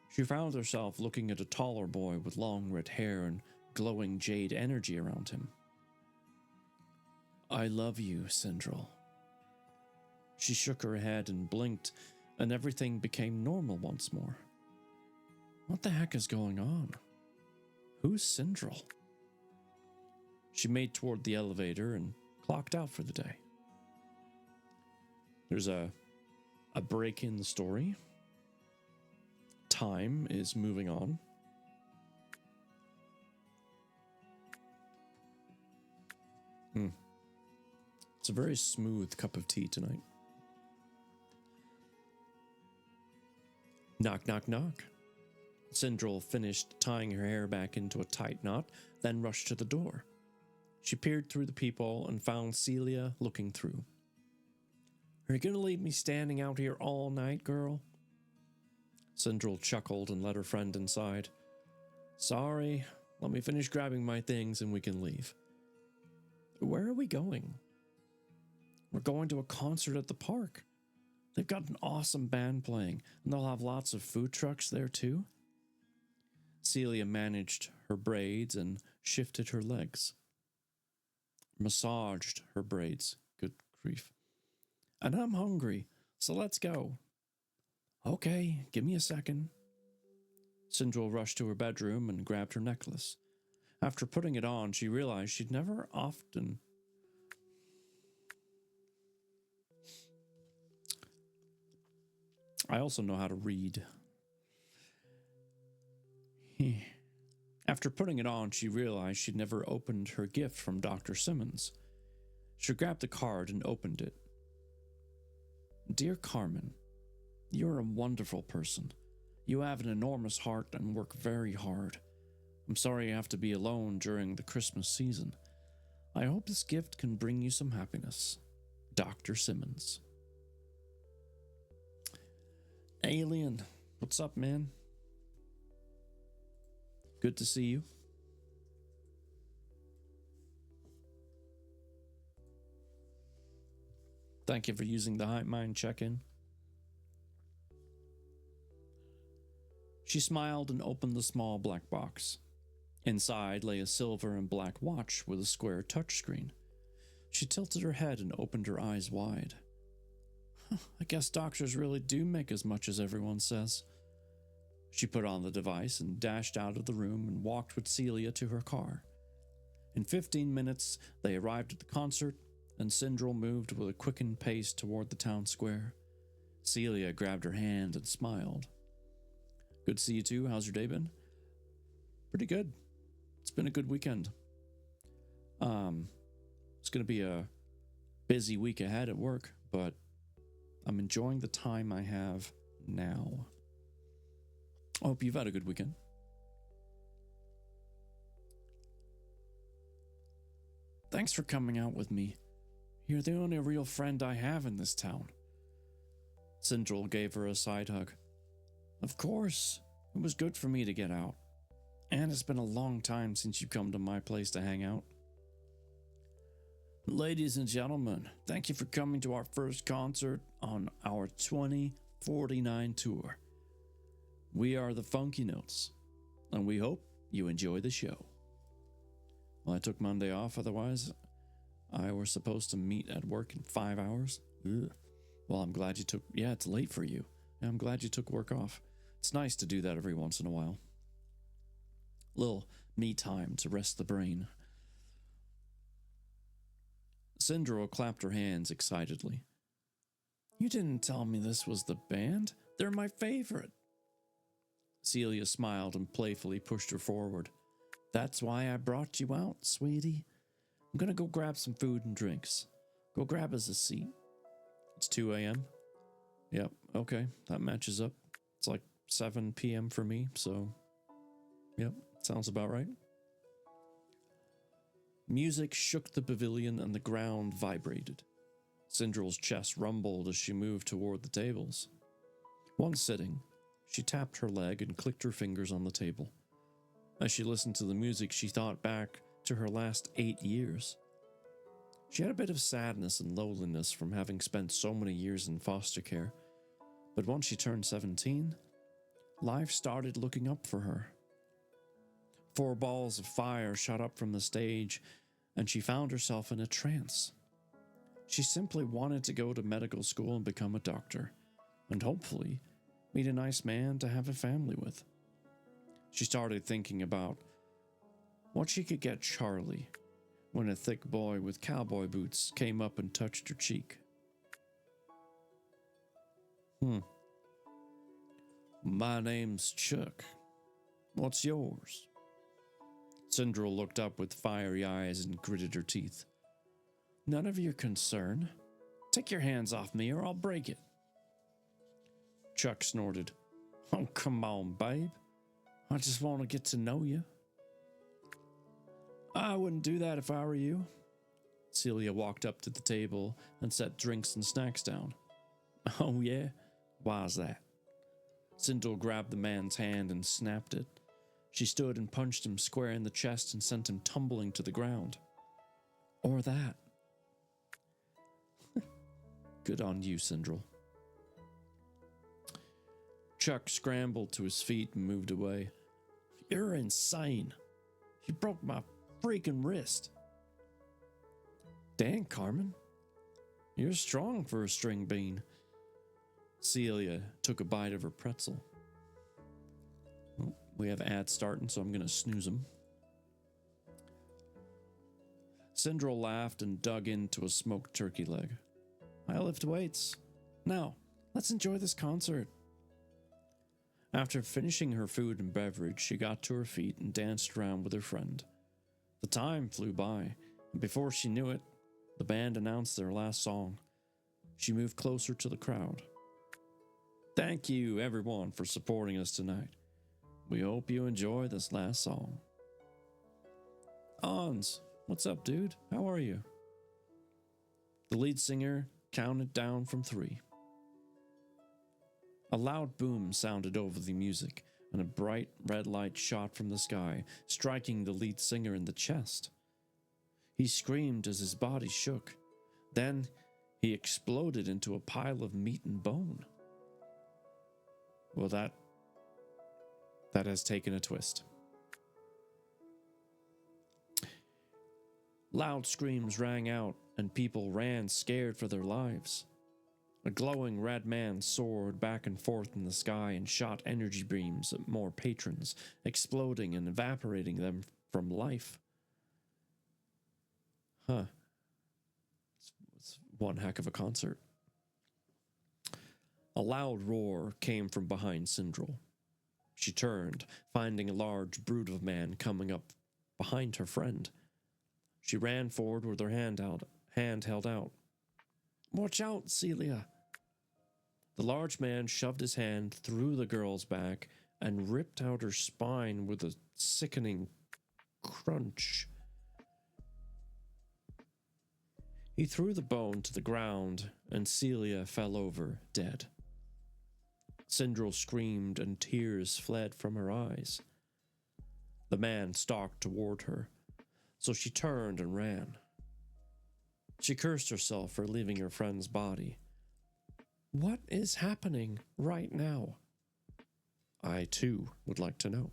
She found herself looking at a taller boy with long red hair and glowing jade energy around him. I love you, Sindril. She shook her head and blinked, and everything became normal once more. What the heck is going on? Who's Sindril? She made toward the elevator and clocked out for the day. There's a break in the story. Time is moving on. It's a very smooth cup of tea tonight. Knock, knock, knock. Sindril finished tying her hair back into a tight knot, then rushed to the door. She peered through the peephole and found Celia looking through. Are you going to leave me standing out here all night, girl? Sindril chuckled and led her friend inside. Sorry, let me finish grabbing my things and we can leave. Where are we going? We're going to a concert at the park. They've got an awesome band playing, and they'll have lots of food trucks there too. Celia managed her braids and shifted her legs. Massaged her braids. Good grief. And I'm hungry, so let's go. Okay, give me a second. Sindril rushed to her bedroom and grabbed her necklace. After putting it on, she realized she'd never often... I also know how to read. After putting it on, she realized she'd never opened her gift from Dr. Simmons. She grabbed the card and opened it. Dear Carmen, you're a wonderful person. You have an enormous heart and work very hard. I'm sorry you have to be alone during the Christmas season. I hope this gift can bring you some happiness. Dr. Simmons. Alien, what's up, man? Good to see you. Thank you for using the Hive Mind check-in. She smiled and opened the small black box. Inside lay a silver and black watch with a square touchscreen. She tilted her head and opened her eyes wide. I guess doctors really do make as much as everyone says. She put on the device and dashed out of the room and walked with Celia to her car. In 15 minutes, they arrived at the concert, and Sindril moved with a quickened pace toward the town square. Celia grabbed her hand and smiled. Good to see you too. How's your day been? Pretty good. It's been a good weekend. It's going to be a busy week ahead at work, but I'm enjoying the time I have now. I hope you've had a good weekend. Thanks for coming out with me. You're the only real friend I have in this town. Sindril gave her a side hug. Of course, it was good for me to get out. And it's been a long time since you've come to my place to hang out. Ladies and gentlemen, thank you for coming to our first concert on our 2049 tour. We are the Funky Notes, and we hope you enjoy the show. Well, I took Monday off, otherwise I were supposed to meet at work in 5 hours. Ugh. Well, I'm glad you took... Yeah, it's late for you. I'm glad you took work off. It's nice to do that every once in a while. Little me time to rest the brain. Sindril clapped her hands excitedly. You didn't tell me this was the band. They're my favorite. Celia smiled and playfully pushed her forward. That's why I brought you out, sweetie. I'm gonna go grab some food and drinks. Go grab us a seat. It's 2 a.m. Yep, okay, that matches up. It's like 7 p.m. for me, so... Yep, sounds about right. Music shook the pavilion and the ground vibrated. Sindril's chest rumbled as she moved toward the tables. One sitting, she tapped her leg and clicked her fingers on the table. As she listened to the music, she thought back to her last 8 years. She had a bit of sadness and loneliness from having spent so many years in foster care, but once she turned 17, life started looking up for her. 4 balls of fire shot up from the stage, and she found herself in a trance. She simply wanted to go to medical school and become a doctor, and hopefully meet a nice man to have a family with. She started thinking about what she could get Charlie when a thick boy with cowboy boots came up and touched her cheek. My name's Chuck. What's yours? Sindril looked up with fiery eyes and gritted her teeth. None of your concern. Take your hands off me or I'll break it. Chuck snorted. Oh, come on, babe. I just want to get to know you. I wouldn't do that if I were you. Celia walked up to the table and set drinks and snacks down. Oh, yeah? Why's that? Sindril grabbed the man's hand and snapped it. She stood and punched him square in the chest and sent him tumbling to the ground. Or that. Good on you, Sindril. Chuck scrambled to his feet and moved away. You're insane. You broke my freaking wrist. Dang, Carmen. You're strong for a string bean. Celia took a bite of her pretzel. Well, we have ads starting, so I'm going to snooze them. Sindril laughed and dug into a smoked turkey leg. I lift weights. Now, let's enjoy this concert. After finishing her food and beverage, she got to her feet and danced around with her friend. The time flew by, and before she knew it, the band announced their last song. She moved closer to the crowd. Thank you, everyone, for supporting us tonight. We hope you enjoy this last song. Ons, what's up, dude? How are you? The lead singer counted down from 3. A loud boom sounded over the music, and a bright red light shot from the sky, striking the lead singer in the chest. He screamed as his body shook. Then he exploded into a pile of meat and bone. Well, that has taken a twist. Loud screams rang out, and people ran scared for their lives. A glowing red man soared back and forth in the sky and shot energy beams at more patrons, exploding and evaporating them from life. Huh. It's one heck of a concert. A loud roar came from behind Syndrel. She turned, finding a large brute of man coming up behind her friend. She ran forward with her hand held out. "Watch out, Celia!" The large man shoved his hand through the girl's back and ripped out her spine with a sickening crunch. He threw the bone to the ground, and Celia fell over, dead. Syndrel screamed, and tears fled from her eyes. The man stalked toward her, so she turned and ran. She cursed herself for leaving her friend's body. What is happening right now? I, too, would like to know.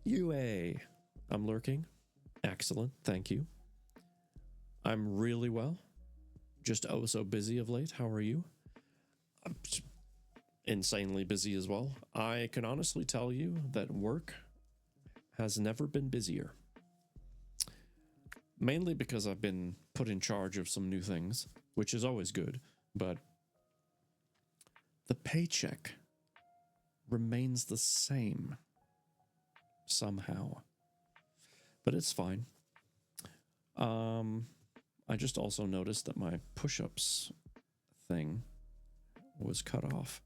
UA. I'm lurking. Excellent, thank you. I'm really well. Just oh so busy of late. How are you? I'm insanely busy as well. I can honestly tell you that work has never been busier. Mainly because I've been put in charge of some new things, which is always good, but the paycheck remains the same somehow. But it's fine. I just also noticed that my push-ups thing was cut off.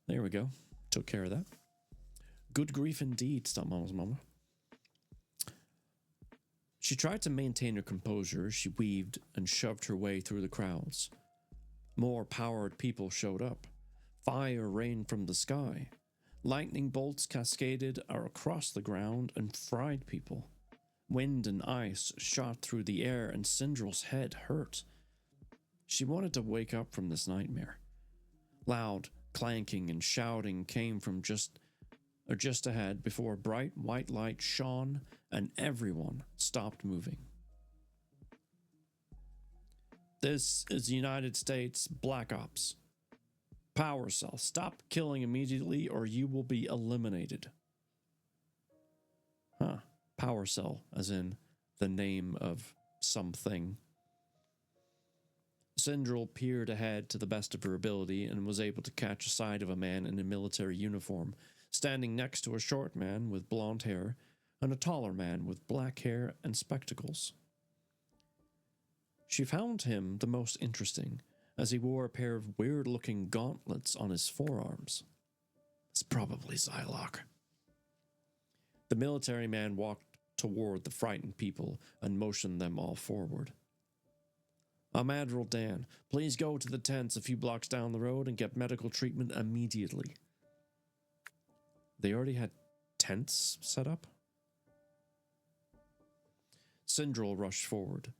There we go. Took care of that. Good grief indeed, Stuntmama's mama. She tried to maintain her composure as she weaved and shoved her way through the crowds. More powered people showed up. Fire rained from the sky. Lightning bolts cascaded across the ground and fried people. Wind and ice shot through the air, and Syndrel's head hurt. She wanted to wake up from this nightmare. Loud clanking and shouting came from just ahead before a bright white light shone and everyone stopped moving. This is United States Black Ops. Power Cell, stop killing immediately or you will be eliminated. Huh. Power Cell, as in the name of something. Syndrel peered ahead to the best of her ability and was able to catch a sight of a man in a military uniform, standing next to a short man with blonde hair and a taller man with black hair and spectacles. She found him the most interesting, as he wore a pair of weird-looking gauntlets on his forearms. It's probably Psylocke. The military man walked toward the frightened people and motioned them all forward. I'm Admiral Dan. Please go to the tents a few blocks down the road and get medical treatment immediately. They already had tents set up? Syndrel rushed forward.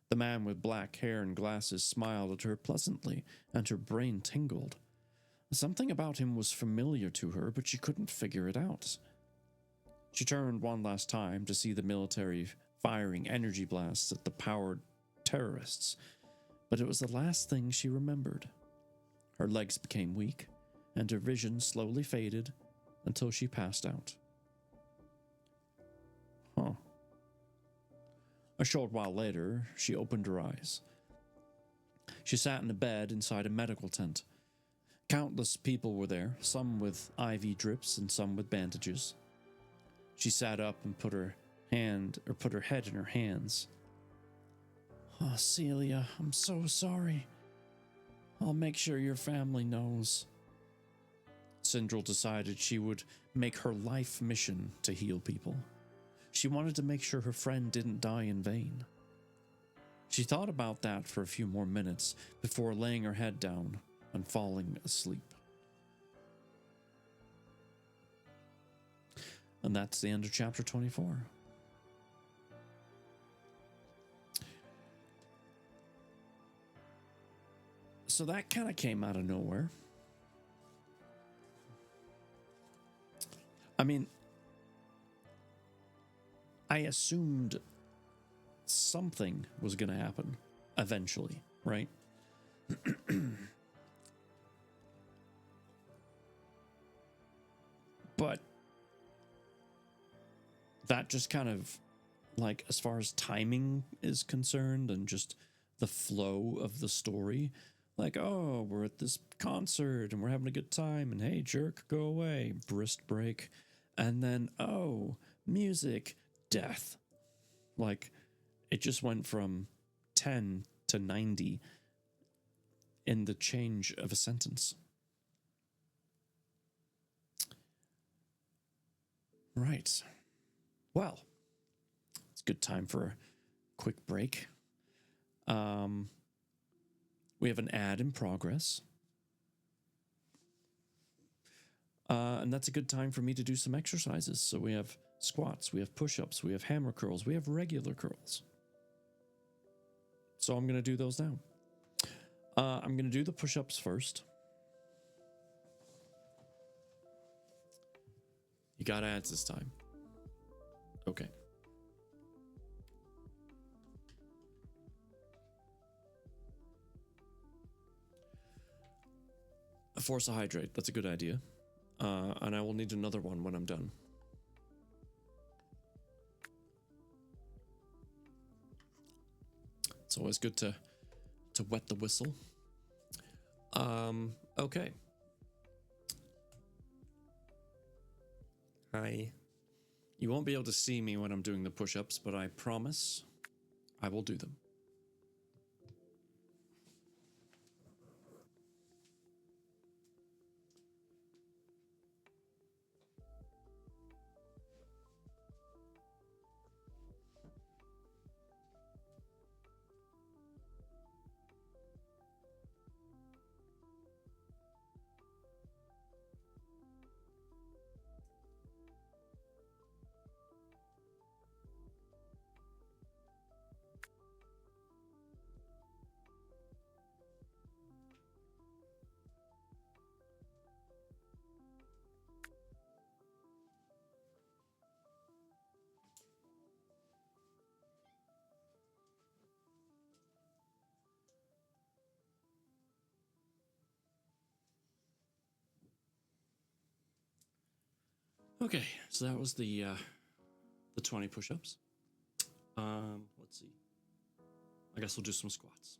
The man with black hair and glasses smiled at her pleasantly, and her brain tingled. Something about him was familiar to her, but she couldn't figure it out. She turned one last time to see the military firing energy blasts at the powered terrorists, but it was the last thing she remembered. Her legs became weak, and her vision slowly faded until she passed out. Huh. A short while later, she opened her eyes. She sat in a bed inside a medical tent. Countless people were there, some with IV drips and some with bandages. She sat up and put her head in her hands. Oh, Celia, I'm so sorry. I'll make sure your family knows. Syndrel decided she would make her life mission to heal people. She wanted to make sure her friend didn't die in vain. She thought about that for a few more minutes before laying her head down and falling asleep. And that's the end of chapter 24. So that kind of came out of nowhere. I mean, I assumed something was going to happen eventually, right? But that just kind of, like, as far as timing is concerned and just the flow of the story, like, oh, we're at this concert and we're having a good time, and hey, jerk, go away, wrist break. And then, oh, music, death. Like, it just went from 10 to 90 in the change of a sentence. Right. Well, it's a good time for a quick break. We have an ad in progress. And that's a good time for me to do some exercises. So we have squats, we have push-ups, we have hammer curls, we have regular curls. So I'm going to do those now. I'm going to do the push-ups first. You got ads this time. Okay. Force a hydrate. That's a good idea. And I will need another one when I'm done. It's always good to wet the whistle. Okay. You won't be able to see me when I'm doing the push-ups, but I promise I will do them. Okay, so that was the 20 push-ups. Let's see. I guess we'll do some squats.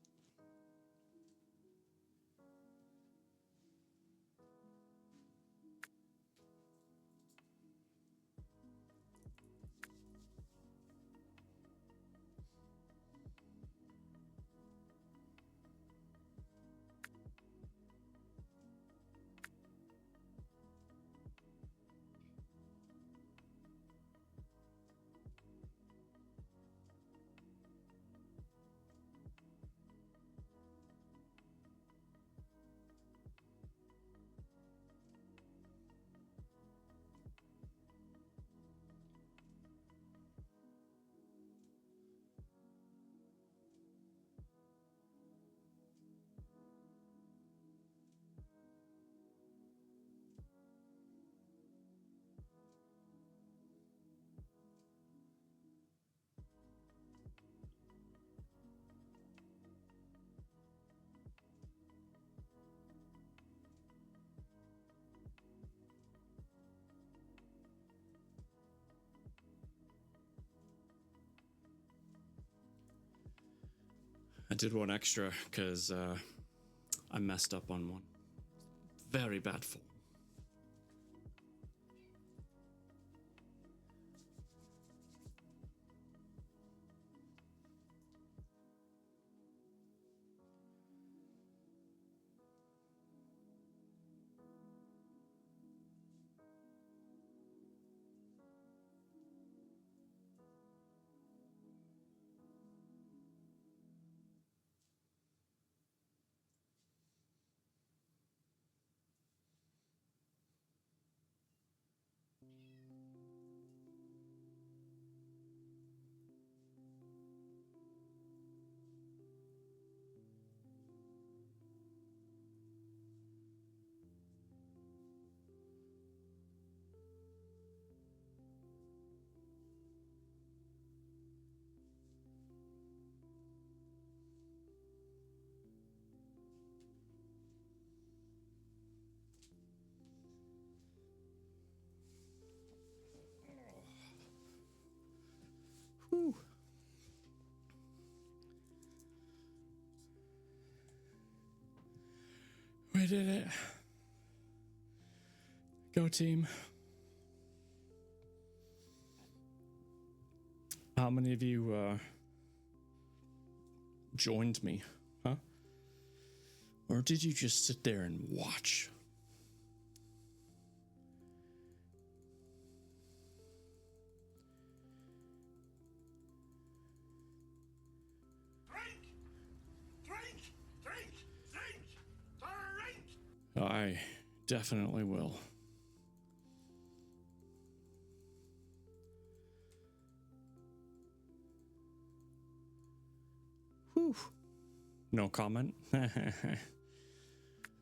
I did one extra because I messed up on one. Very bad form. Whew. We did it. Go team. How many of you joined me, huh? Or did you just sit there and watch? I definitely will. Whew. No comment.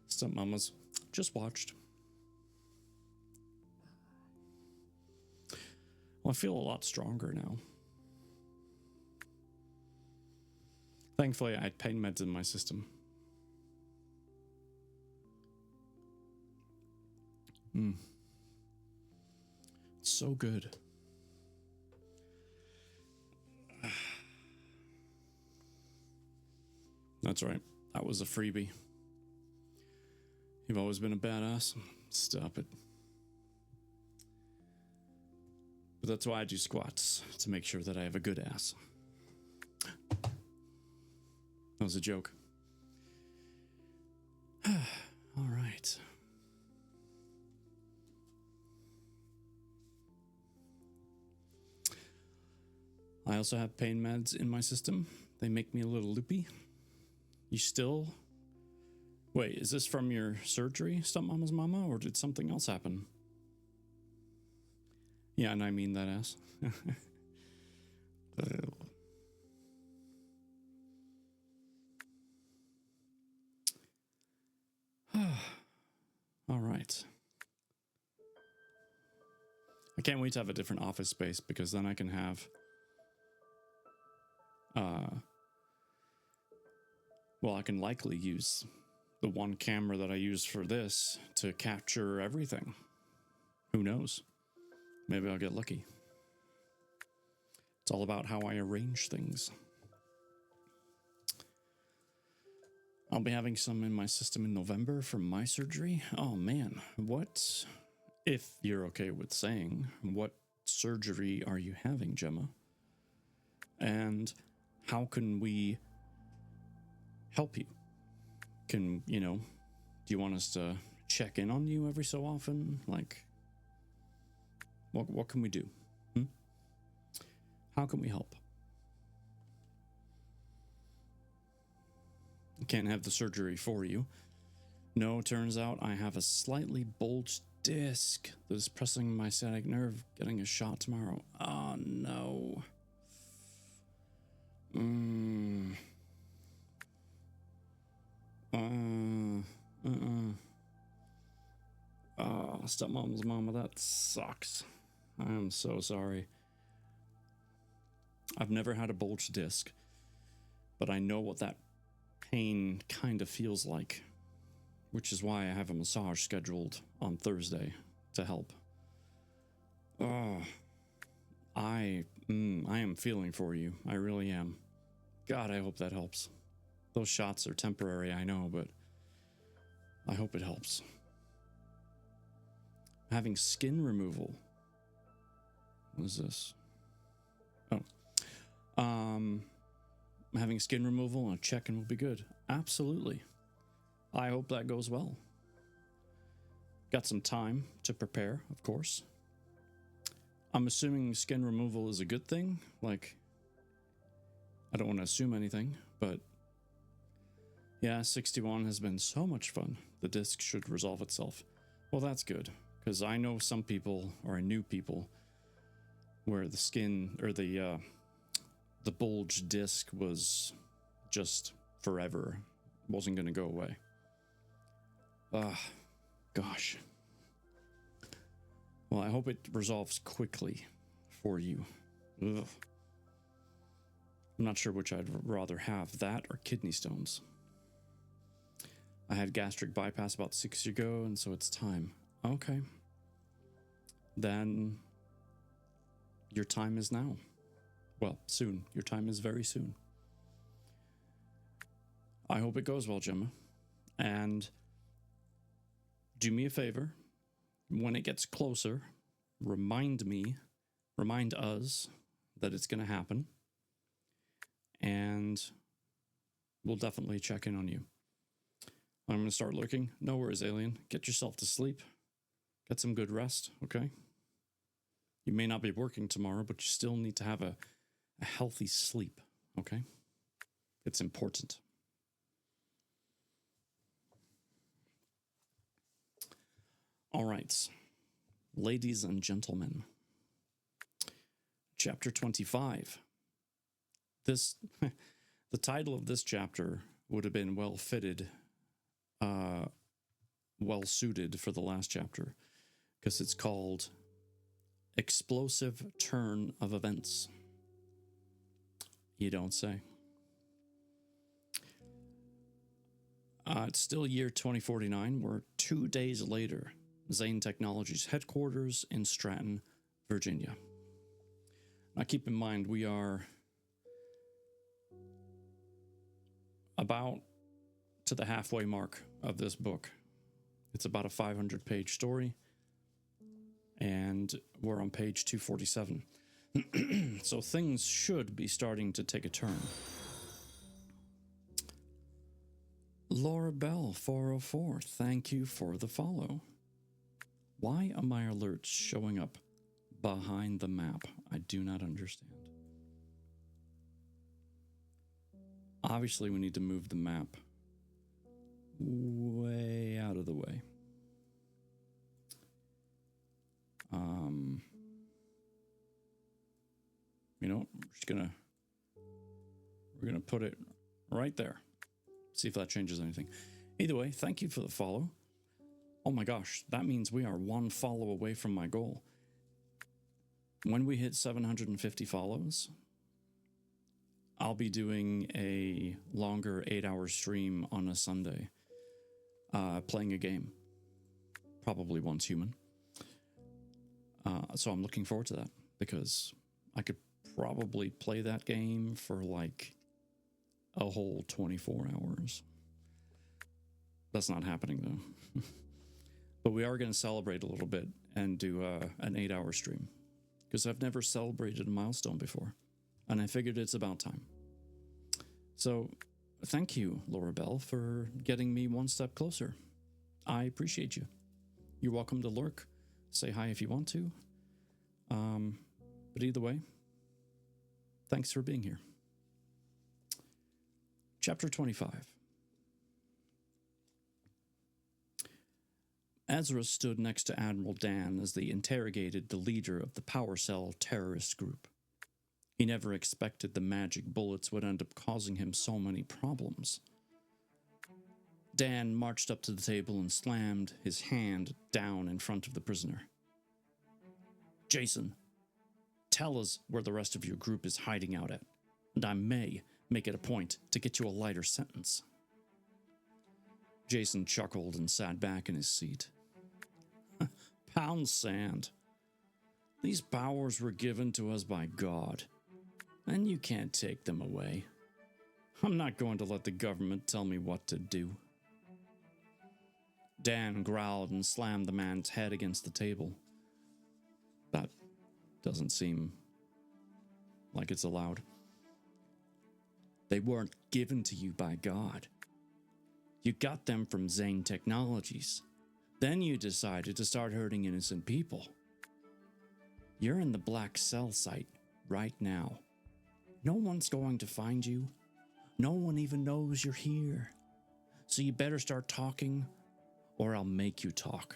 Stump mamas. Just watched. Well, I feel a lot stronger now. Thankfully, I had pain meds in my system. It's so good. That's right. That was a freebie. You've always been a badass. Stop it. But that's why I do squats, to make sure that I have a good ass. That was a joke. All right. I also have pain meds in my system. They make me a little loopy. You still... Wait, is this from your surgery, Stump Mama's mama, or did something else happen? Yeah, and I mean that ass. All right. I can't wait to have a different office space, because then I can have... well, I can likely use the one camera that I use for this to capture everything. Who knows? Maybe I'll get lucky. It's all about how I arrange things. I'll be having some in my system in November from my surgery. Oh man, what, if you're okay with saying, what surgery are you having, Gemma? And how can we help you? Can, you know, do you want us to check in on you every so often? Like, what can we do? How can we help? I can't have the surgery for you. No, turns out I have a slightly bulged disc that is pressing my sciatic nerve, getting a shot tomorrow. Oh no. Oh, stepmom's mama, that sucks. I am so sorry. I've never had a bulged disc, but I know what that pain kind of feels like, which is why I have a massage scheduled on Thursday to help. Oh, I am feeling for you. I really am. God, I hope that helps. Those shots are temporary, I know, but I hope it helps. Having skin removal. What is this? Having skin removal and a check-in will be good. Absolutely. I hope that goes well. Got some time to prepare, of course. I'm assuming skin removal is a good thing. Like, I don't want to assume anything, but yeah, 61 has been so much fun. The disc should resolve itself. Well, that's good, because I know some people, or I knew people, where the skin, or the bulge disc was just forever. Wasn't going to go away. Gosh. Well, I hope it resolves quickly for you. Ugh. I'm not sure which I'd rather have, that or kidney stones. I had gastric bypass about 6 years ago, and so it's time. Okay. Then your time is now. Well, soon. Your time is very soon. I hope it goes well, Gemma. And do me a favor. When it gets closer, remind us that it's going to happen. And we'll definitely check in on you. I'm going to start looking. No worries, alien. Get yourself to sleep. Get some good rest, okay? You may not be working tomorrow, but you still need to have a healthy sleep, okay? It's important. All right, ladies and gentlemen, chapter 25. The title of this chapter would have been well fitted, well suited for the last chapter, because it's called Explosive Turn of Events. You don't say. It's still year 2049. We're 2 days later. Zane Technologies headquarters in Stratton, Virginia. Now keep in mind, we are about to the halfway mark of this book. It's about a 500-page story, and we're on page 247. So things should be starting to take a turn. Laura Bell 404, thank you for the follow. Why are my alerts showing up behind the map? I do not understand. Obviously, we need to move the map way out of the way. You know, we're gonna put it right there. See if that changes anything. Either way, thank you for the follow. Oh my gosh, that means we are one follow away from my goal. When we hit 750 follows, I'll be doing a longer 8-hour stream on a Sunday, playing a game, probably Once Human. So I'm looking forward to that, because I could probably play that game for like a whole 24 hours. That's not happening though. But we are going to celebrate a little bit and do an 8-hour stream, because I've never celebrated a milestone before, and I figured it's about time. So thank you, Laura Bell, for getting me one step closer. I appreciate you. You're welcome to lurk. Say hi if you want to. But either way, thanks for being here. Chapter 25. Ezra stood next to Admiral Dan as they interrogated the leader of the Power Cell terrorist group. He never expected the magic bullets would end up causing him so many problems. Dan marched up to the table and slammed his hand down in front of the prisoner. Jason, tell us where the rest of your group is hiding out at, and I may make it a point to get you a lighter sentence. Jason chuckled and sat back in his seat. Pound sand. These powers were given to us by God, and you can't take them away. I'm not going to let the government tell me what to do. Dan growled and slammed the man's head against the table. That doesn't seem like it's allowed. They weren't given to you by God. You got them from Zane Technologies. Then you decided to start hurting innocent people. You're in the Black Cell site right now. No one's going to find you. No one even knows you're here. So you better start talking, or I'll make you talk.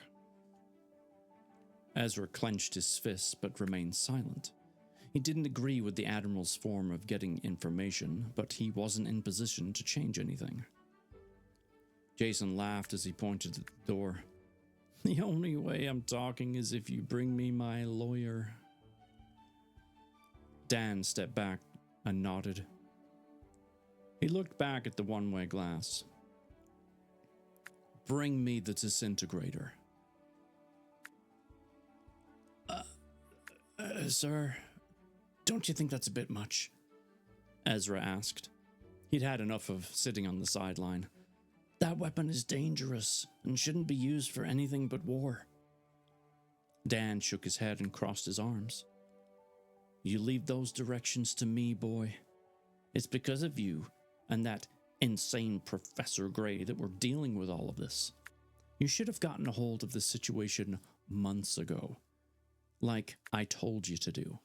Ezra clenched his fists but remained silent. He didn't agree with the Admiral's form of getting information, but he wasn't in position to change anything. Jason laughed as he pointed to the door. The only way I'm talking is if you bring me my lawyer. Dan stepped back and nodded. He looked back at the one-way glass. Bring me the disintegrator. Sir, Don't you think that's a bit much? Ezra asked. He'd had enough of sitting on the sideline. That weapon is dangerous and shouldn't be used for anything but war. Dan shook his head and crossed his arms. You leave those directions to me, boy. It's because of you and that insane Professor Gray that we're dealing with all of this. You should have gotten a hold of this situation months ago, like I told you to do.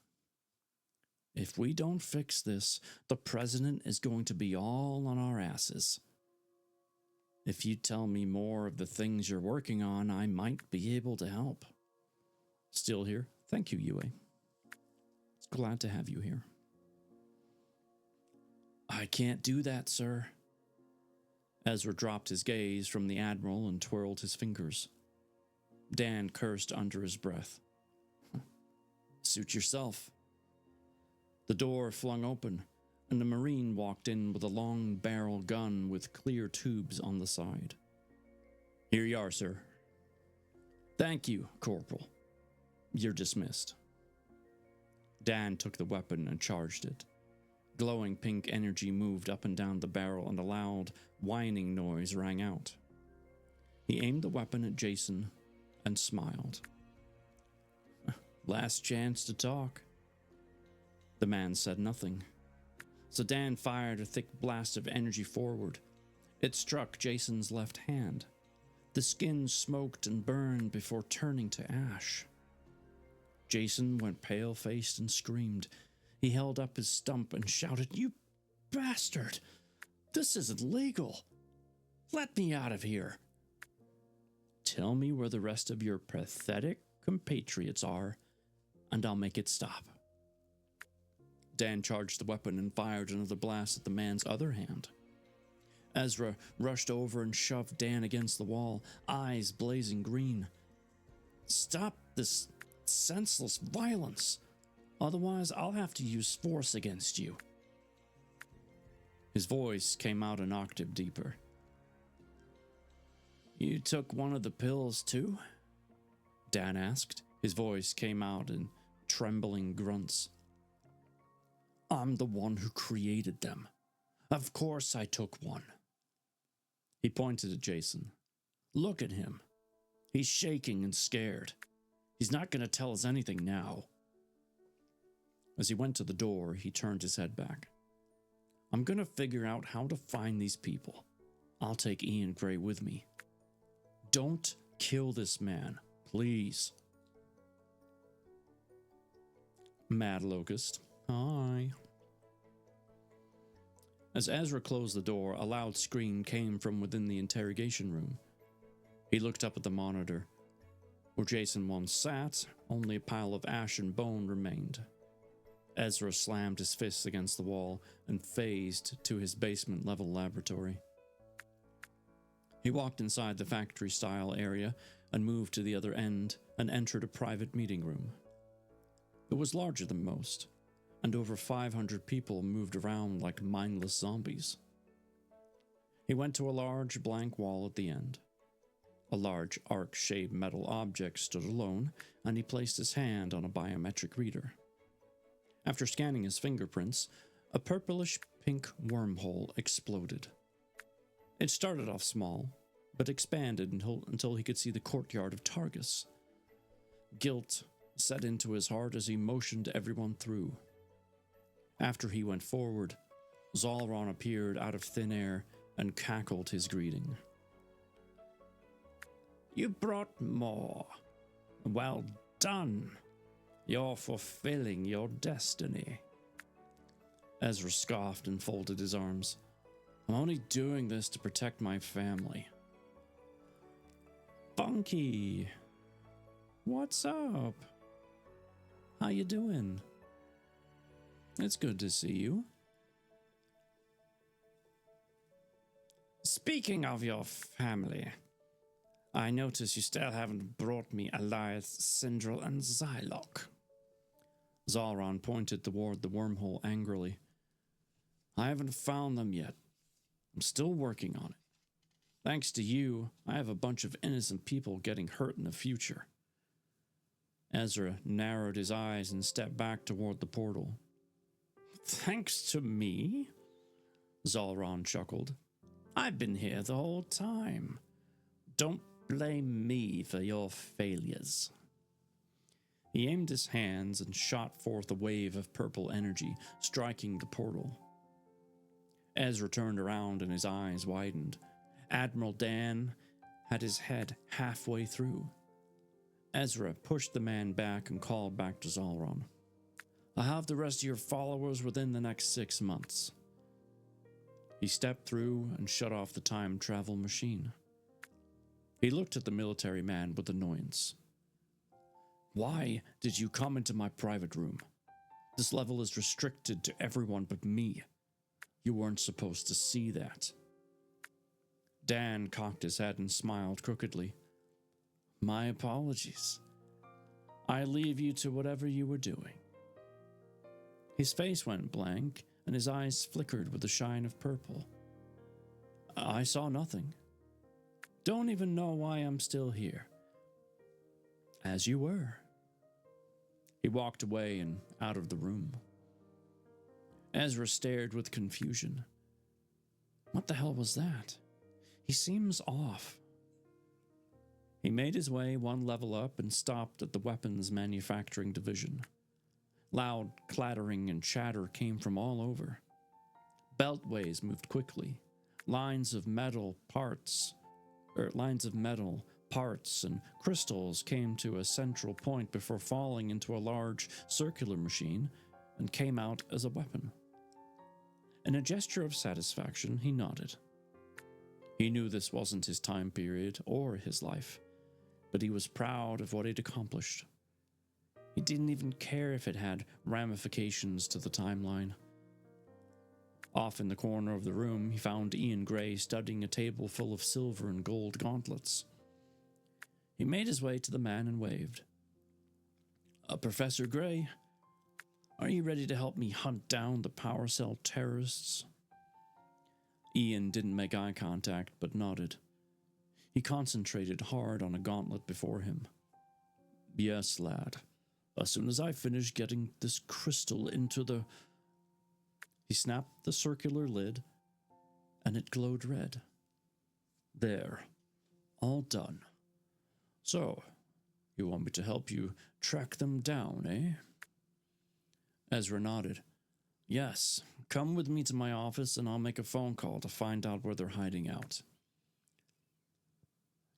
If we don't fix this, the president is going to be all on our asses. If you tell me more of the things you're working on, I might be able to help. Still here? Thank you, Yue. It's glad to have you here. I can't do that, sir. Ezra dropped his gaze from the Admiral and twirled his fingers. Dan cursed under his breath. Suit yourself. The door flung open, and a Marine walked in with a long barrel gun with clear tubes on the side. Here you are, sir. Thank you, Corporal. You're dismissed. Dan took the weapon and charged it. Glowing pink energy moved up and down the barrel, and a loud, whining noise rang out. He aimed the weapon at Jason and smiled. Last chance to talk. The man said nothing. So Dan fired a thick blast of energy forward. It struck Jason's left hand. The skin smoked and burned before turning to ash. Jason went pale-faced and screamed. He held up his stump and shouted, You bastard! This isn't legal! Let me out of here! Tell me where the rest of your pathetic compatriots are, and I'll make it stop. Dan charged the weapon and fired another blast at the man's other hand. Ezra rushed over and shoved Dan against the wall, eyes blazing green. Stop this senseless violence. Otherwise, I'll have to use force against you. His voice came out an octave deeper. You took one of the pills too? Dan asked. His voice came out in trembling grunts. I'm the one who created them. Of course I took one. He pointed at Jason. Look at him. He's shaking and scared. He's not going to tell us anything now. As he went to the door, he turned his head back. I'm going to figure out how to find these people. I'll take Ian Gray with me. Don't kill this man, please. Mad Locust. Hi. As Ezra closed the door, a loud scream came from within the interrogation room. He looked up at the monitor. Where Jason once sat, only a pile of ash and bone remained. Ezra slammed his fists against the wall and phased to his basement-level laboratory. He walked inside the factory-style area and moved to the other end and entered a private meeting room. It was larger than most, and over 500 people moved around like mindless zombies. He went to a large blank wall at the end. A large arc-shaped metal object stood alone, and he placed his hand on a biometric reader. After scanning his fingerprints, a purplish-pink wormhole exploded. It started off small, but expanded until he could see the courtyard of Targus. Guilt set into his heart as he motioned everyone through. After he went forward, Zalron appeared out of thin air and cackled his greeting. You brought more. Well done. You're fulfilling your destiny. Ezra scoffed and folded his arms. I'm only doing this to protect my family. Bunky. What's up? How you doing? It's good to see you. Speaking of your family, I notice you still haven't brought me Elias, Sindral, and Zylok. Zalron pointed toward the wormhole angrily. I haven't found them yet. I'm still working on it. Thanks to you, I have a bunch of innocent people getting hurt in the future. Ezra narrowed his eyes and stepped back toward the portal. Thanks to me? Zalron chuckled. I've been here the whole time. Don't blame me for your failures. He aimed his hands and shot forth a wave of purple energy, striking the portal. Ezra turned around and his eyes widened. Admiral Dan had his head halfway through. Ezra pushed the man back and called back to Zalron. I have the rest of your followers within the next 6 months. He stepped through and shut off the time travel machine. He looked at the military man with annoyance. Why did you come into my private room? This level is restricted to everyone but me. You weren't supposed to see that. Dan cocked his head and smiled crookedly. My apologies. I leave you to whatever you were doing. His face went blank and his eyes flickered with a shine of purple. I saw nothing. Don't even know why I'm still here. As you were. He walked away and out of the room. Ezra stared with confusion. What the hell was that? He seems off. He made his way one level up and stopped at the weapons manufacturing division. Loud clattering and chatter came from all over. Beltways moved quickly. Lines of metal parts and crystals came to a central point before falling into a large circular machine and came out as a weapon. In a gesture of satisfaction, he nodded. He knew this wasn't his time period or his life, but he was proud of what he'd accomplished. He didn't even care if it had ramifications to the timeline. Off in the corner of the room, he found Ian Gray studying a table full of silver and gold gauntlets. He made his way to the man and waved. Professor Gray, are you ready to help me hunt down the Power Cell terrorists? Ian didn't make eye contact, but nodded. He concentrated hard on a gauntlet before him. Yes, lad. As soon as I finish getting this crystal into the... He snapped the circular lid, and it glowed red. There. All done. So, you want me to help you track them down, eh? Ezra nodded. Yes, come with me to my office and I'll make a phone call to find out where they're hiding out.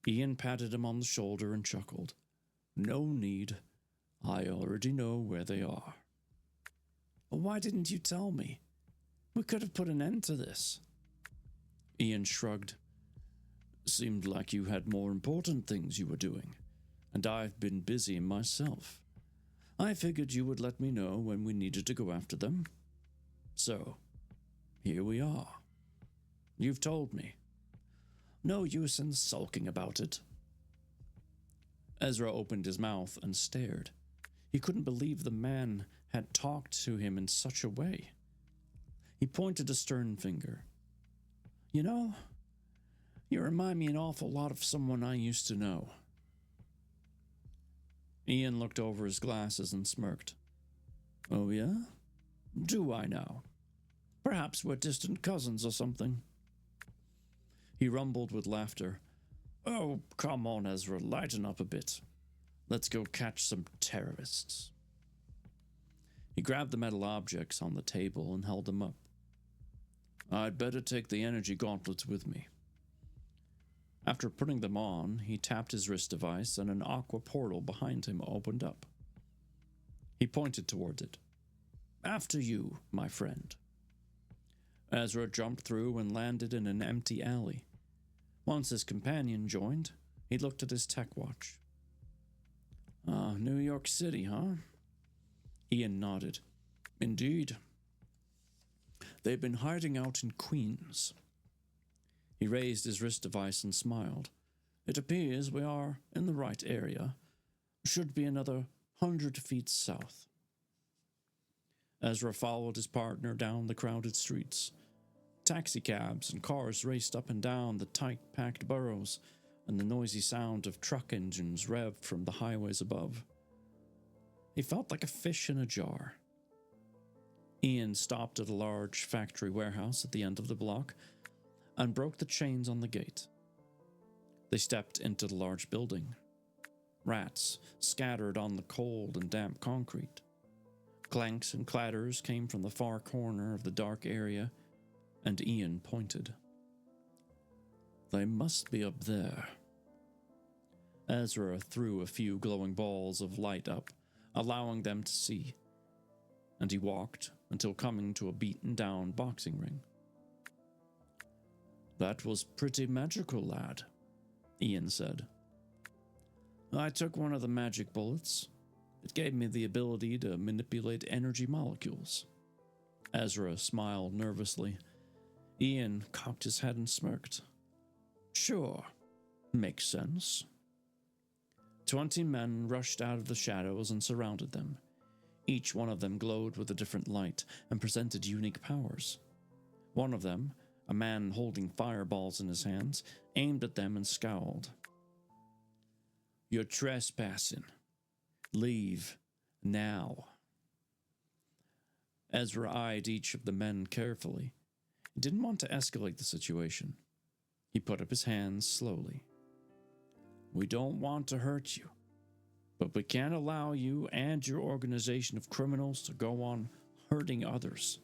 Ian patted him on the shoulder and chuckled. No need. I already know where they are. Why didn't you tell me? We could have put an end to this. Ian shrugged. Seemed like you had more important things you were doing, and I've been busy myself. I figured you would let me know when we needed to go after them. So, here we are. You've told me. No use in sulking about it. Ezra opened his mouth and stared. He couldn't believe the man had talked to him in such a way. He pointed a stern finger. You know, you remind me an awful lot of someone I used to know. Ian looked over his glasses and smirked. Oh, yeah? Do I now? Perhaps we're distant cousins or something. He rumbled with laughter. Oh, come on, Ezra, lighten up a bit. Let's go catch some terrorists. He grabbed the metal objects on the table and held them up. I'd better take the energy gauntlets with me. After putting them on, he tapped his wrist device and an aqua portal behind him opened up. He pointed towards it. After you, my friend. Ezra jumped through and landed in an empty alley. Once his companion joined, he looked at his tech watch. New York City, huh? Ian nodded. Indeed. They've been hiding out in Queens. He raised his wrist device and smiled. It appears we are in the right area. Should be another 100 feet south. Ezra followed his partner down the crowded streets. Taxicabs and cars raced up and down the tight-packed boroughs, and the noisy sound of truck engines revved from the highways above. He felt like a fish in a jar. Ian stopped at a large factory warehouse at the end of the block and broke the chains on the gate. They stepped into the large building. Rats scattered on the cold and damp concrete. Clanks and clatters came from the far corner of the dark area, and Ian pointed. They must be up there. Ezra threw a few glowing balls of light up, allowing them to see, and he walked until coming to a beaten-down boxing ring. That was pretty magical, lad, Ian said. I took one of the magic bullets. It gave me the ability to manipulate energy molecules. Ezra smiled nervously. Ian cocked his head and smirked. Sure, makes sense. 20 men rushed out of the shadows and surrounded them. Each one of them glowed with a different light and presented unique powers. One of them, a man holding fireballs in his hands, aimed at them and scowled. You're trespassing. Leave now. Ezra eyed each of the men carefully. He didn't want to escalate the situation. He put up his hands slowly. We don't want to hurt you, but we can't allow you and your organization of criminals to go on hurting others.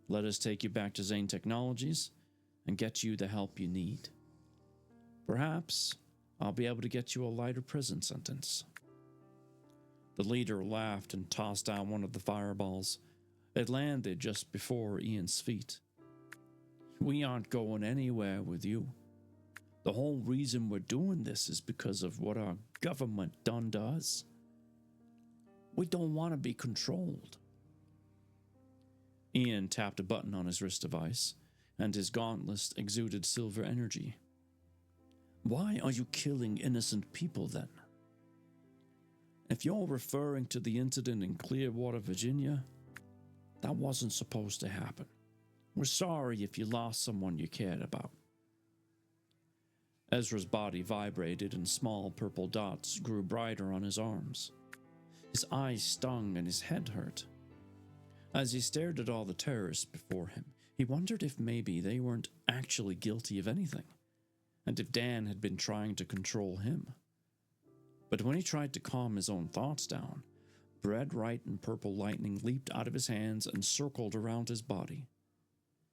Let us take you back to Zane Technologies and get you the help you need. Perhaps I'll be able to get you a lighter prison sentence. The leader laughed and tossed out one of the fireballs. It landed just before Ian's feet. We aren't going anywhere with you. The whole reason we're doing this is because of what our government done to us. We don't want to be controlled. Ian tapped a button on his wrist device, and his gauntlet exuded silver energy. Why are you killing innocent people then? If you're referring to the incident in Clearwater, Virginia, that wasn't supposed to happen. We're sorry if you lost someone you cared about. Ezra's body vibrated and small purple dots grew brighter on his arms. His eyes stung and his head hurt. As he stared at all the terrorists before him, he wondered if maybe they weren't actually guilty of anything, and if Dan had been trying to control him. But when he tried to calm his own thoughts down, red, white, and purple lightning leaped out of his hands and circled around his body.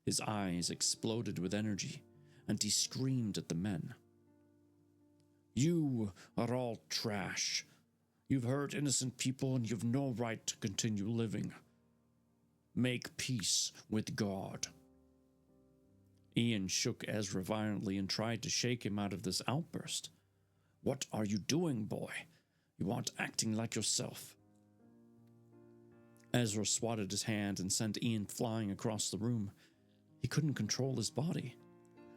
His eyes exploded with energy, and he screamed at the men. You are all trash. You've hurt innocent people, and you've no right to continue living. Make peace with God. Ian shook Ezra violently and tried to shake him out of this outburst. What are you doing, boy? You aren't acting like yourself. Ezra swatted his hand and sent Ian flying across the room. He couldn't control his body,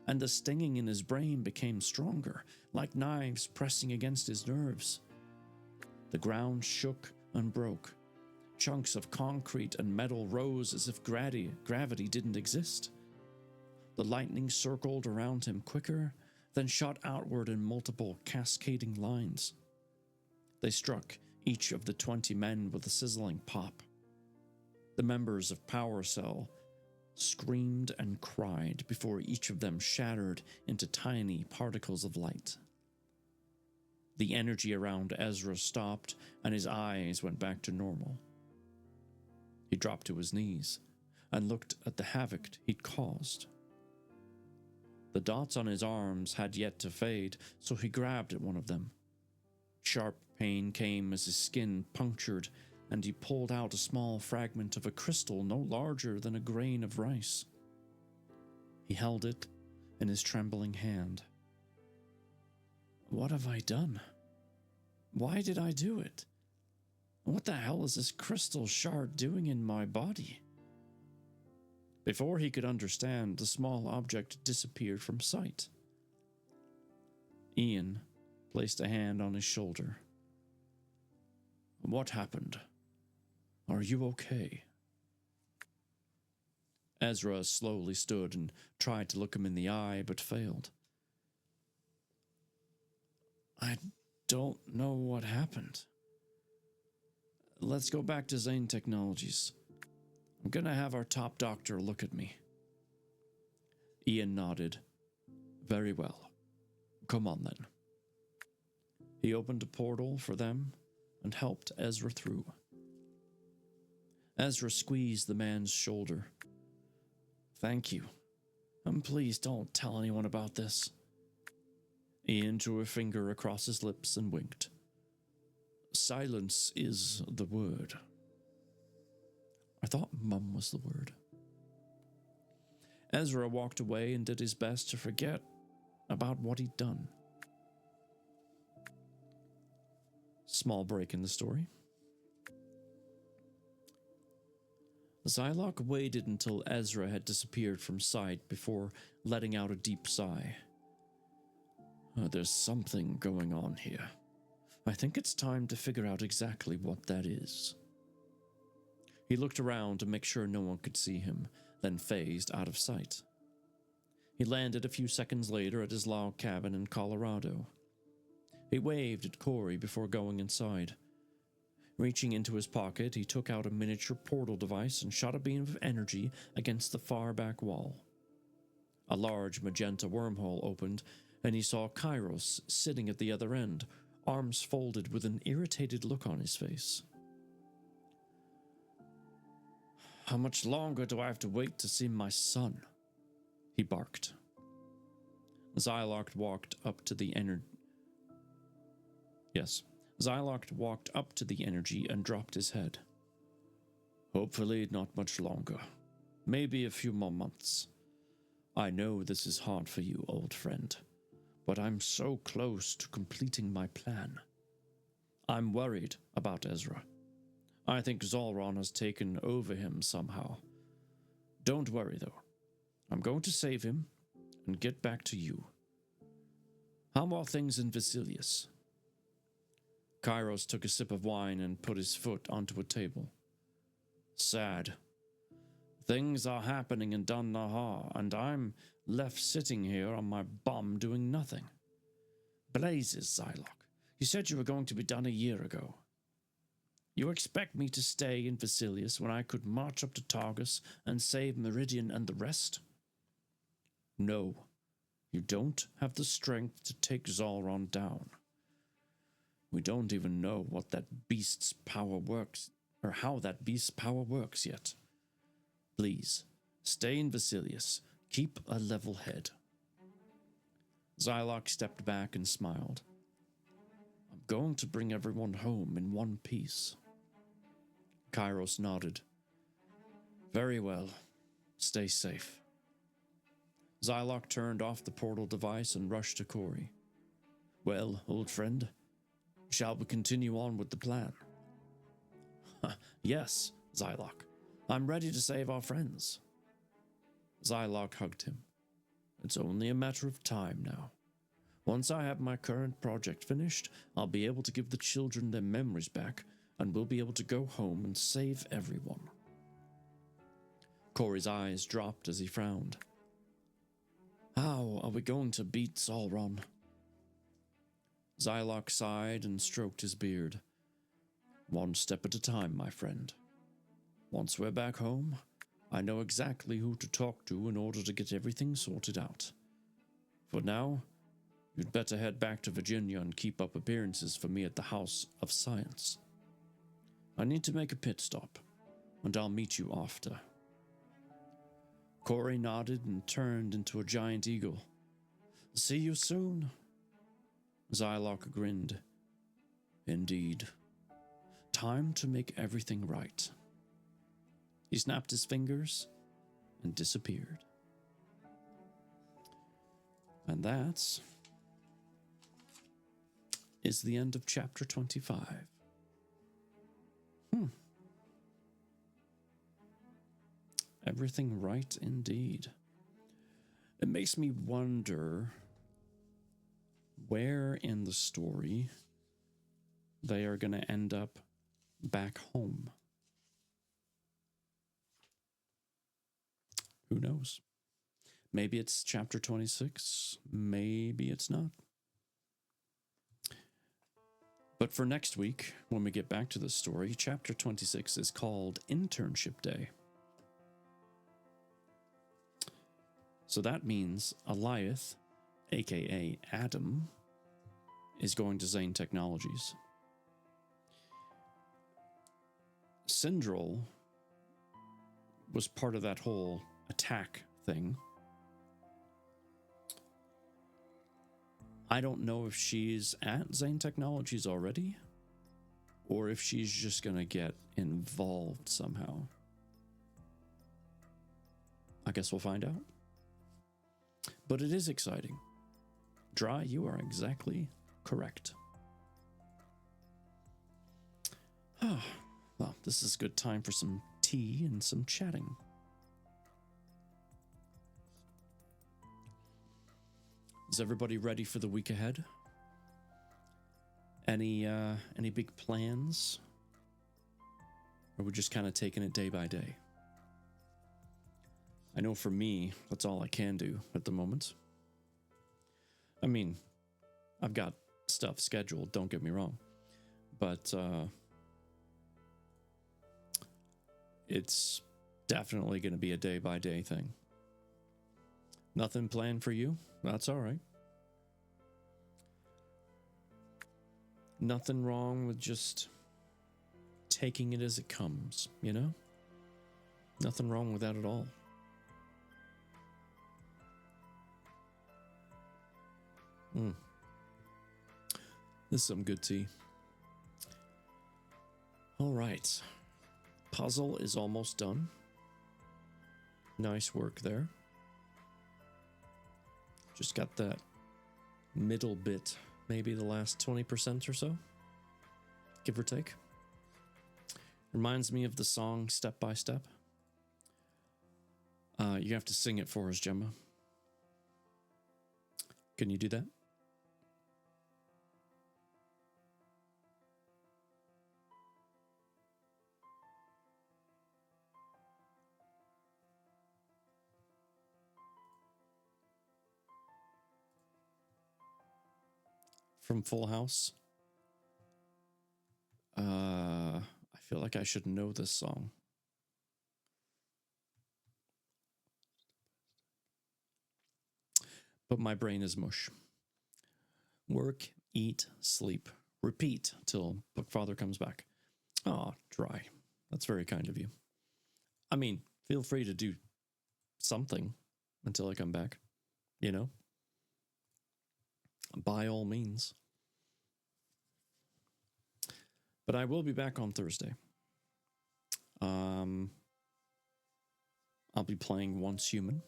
and the stinging in his brain became stronger, like knives pressing against his nerves. The ground shook and broke. Chunks of concrete and metal rose as if gravity didn't exist. The lightning circled around him quicker, then shot outward in multiple cascading lines. They struck each of the 20 men with a sizzling pop. The members of Power Cell screamed and cried before each of them shattered into tiny particles of light. The energy around Ezra stopped, and his eyes went back to normal. He dropped to his knees and looked at the havoc he'd caused. The dots on his arms had yet to fade, so he grabbed at one of them. Sharp pain came as his skin punctured, and he pulled out a small fragment of a crystal no larger than a grain of rice. He held it in his trembling hand. What have I done? Why did I do it? What the hell is this crystal shard doing in my body? Before he could understand, the small object disappeared from sight. Ian placed a hand on his shoulder. What happened? Are you okay? Ezra slowly stood and tried to look him in the eye, but failed. I don't know what happened. Let's go back to Zane Technologies. I'm gonna have our top doctor look at me. Ian nodded. Very well. Come on then. He opened a portal for them and helped Ezra through. Ezra squeezed the man's shoulder. Thank you. Please don't tell anyone about this. Ian drew a finger across his lips and winked. Silence is the word. I thought mum was the word. Ezra walked away and did his best to forget about what he'd done. Small break in the story. Zylok waited until Ezra had disappeared from sight before letting out a deep sigh. There's something going on here. I think it's time to figure out exactly what that is. He looked around to make sure no one could see him, then phased out of sight. He landed a few seconds later at his log cabin in Colorado. He waved at Corey before going inside. Reaching into his pocket, he took out a miniature portal device and shot a beam of energy against the far back wall. A large magenta wormhole opened, and he saw Kairos sitting at the other end, arms folded with an irritated look on his face. How much longer do I have to wait to see my son? He barked. Zylok walked up to the Zylok walked up to the energy and dropped his head. Hopefully not much longer. Maybe a few more months. I know this is hard for you, old friend, but I'm so close to completing my plan. I'm worried about Ezra. I think Zolron has taken over him somehow. Don't worry, though. I'm going to save him and get back to you. How are things in Vasilius? Kairos took a sip of wine and put his foot onto a table. Sad. Things are happening in Dun Nahar, and I'm left sitting here on my bum doing nothing. Blazes, Zylok. You said you were going to be done a year ago. You expect me to stay in Vasilius when I could march up to Targus and save Meridian and the rest? No, you don't have the strength to take Zolron down. We don't even know what that beast's power works, or how that beast's power works yet. Please, stay in Vasilius. Keep a level head. Zylok stepped back and smiled. I'm going to bring everyone home in one piece. Kairos nodded. Very well. Stay safe. Zylok turned off the portal device and rushed to Corey. Well, old friend, shall we continue on with the plan? Yes, Zylok. I'm ready to save our friends. Zylok hugged him. It's only a matter of time now. Once I have my current project finished, I'll be able to give the children their memories back, and we'll be able to go home and save everyone. Corey's eyes dropped as he frowned. How are we going to beat Zolron? Zylok sighed and stroked his beard. One step at a time, my friend. Once we're back home, I know exactly who to talk to in order to get everything sorted out. For now, you'd better head back to Virginia and keep up appearances for me at the House of Science. I need to make a pit stop, and I'll meet you after. Corey nodded and turned into a giant eagle. See you soon. Zylok grinned. Indeed. Time to make everything right. He snapped his fingers and disappeared. And that is the end of chapter 25. Everything right indeed. It makes me wonder where in the story they are going to end up back home. Who knows? Maybe it's chapter 26. Maybe it's not. But for next week, when we get back to the story, chapter 26 is called Internship Day. So that means Eliath, aka Adam, is going to Zane Technologies. Syndrel was part of that whole attack thing. I don't know if she's at Zane Technologies already, or if she's just gonna get involved somehow. I guess we'll find out. But it is exciting. Dry, you are exactly correct. Well, this is a good time for some tea and some chatting. Is everybody ready for the week ahead? Any big plans? Or are we just kind of taking it day by day? I know for me, that's all I can do at the moment. I mean, I've got stuff scheduled, don't get me wrong. But it's definitely going to be a day by day thing. Nothing planned for you? That's all right. Nothing wrong with just taking it as it comes, you know? Nothing wrong with that at all. This is some good tea. All right. Puzzle is almost done. Nice work there. Just got that middle bit, maybe the last 20% or so, give or take. Reminds me of the song Step by Step. You have to sing it for us, Gemma. Can you do that? From Full House. I feel like I should know this song. But my brain is mush. Work, eat, sleep, repeat till Bookfather comes back. Aw, Dry. That's very kind of you. I mean, feel free to do something until I come back, you know? By all means. But I will be back on Thursday. I'll be playing Once Human.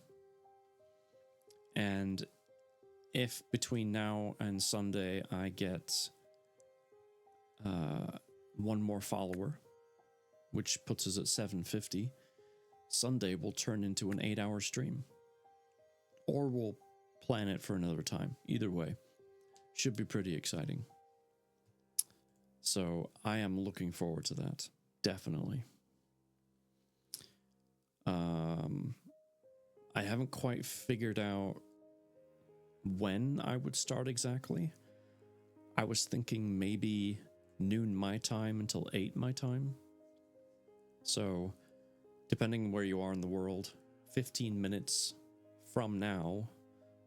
And if between now and Sunday I get one more follower, which puts us at 750, Sunday will turn into an 8-hour stream. Or we'll plan it for another time. Either way. Should be pretty exciting. So I am looking forward to that. Definitely. I haven't quite figured out when I would start exactly. I was thinking maybe noon my time until 8 my time. So, depending where you are in the world, 15 minutes from now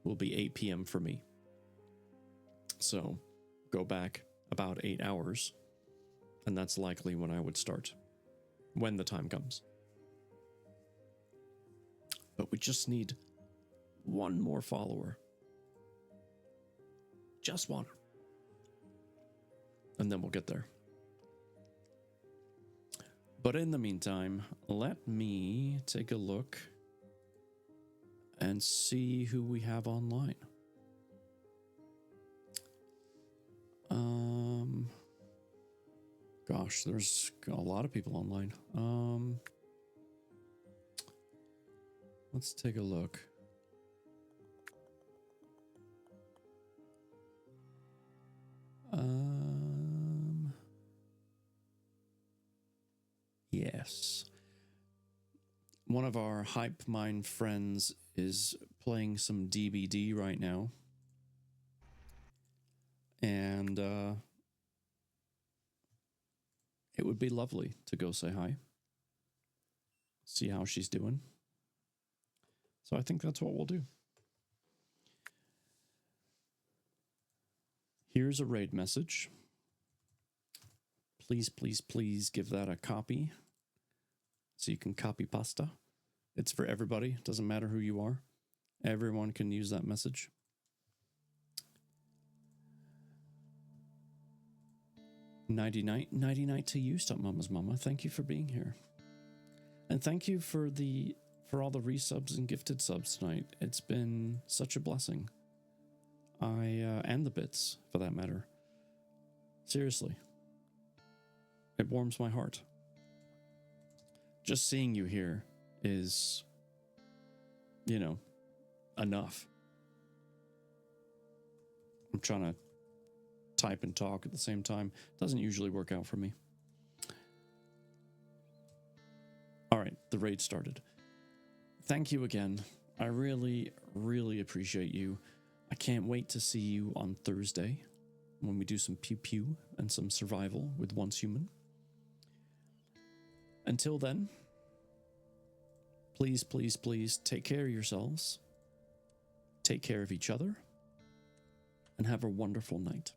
will be 8 p.m. for me. So, go back about 8 hours, and that's likely when I would start, when the time comes. But we just need one more follower. Just one. And then we'll get there. But in the meantime, let me take a look and see who we have online. Gosh, there's a lot of people online. Let's take a look. Yes. One of our Hype Mind friends is playing some DBD right now. And it would be lovely to go say hi. See how she's doing. So I think that's what we'll do. Here's a raid message. Please, please, please give that a copy so you can copy pasta. It's for everybody. It doesn't matter who you are. Everyone can use that message. Nighty night to you, Stunt Mama's Mama. Thank you for being here. And thank you for all the resubs and gifted subs tonight. It's been such a blessing. And the bits, for that matter. Seriously. It warms my heart. Just seeing you here is, enough. I'm trying to type and talk at the same time. Doesn't usually work out for me. All right, the raid started. Thank you again. I really, really appreciate you. I can't wait to see you on Thursday when we do some pew-pew and some survival with Once Human. Until then, please, please, please take care of yourselves, take care of each other, and have a wonderful night.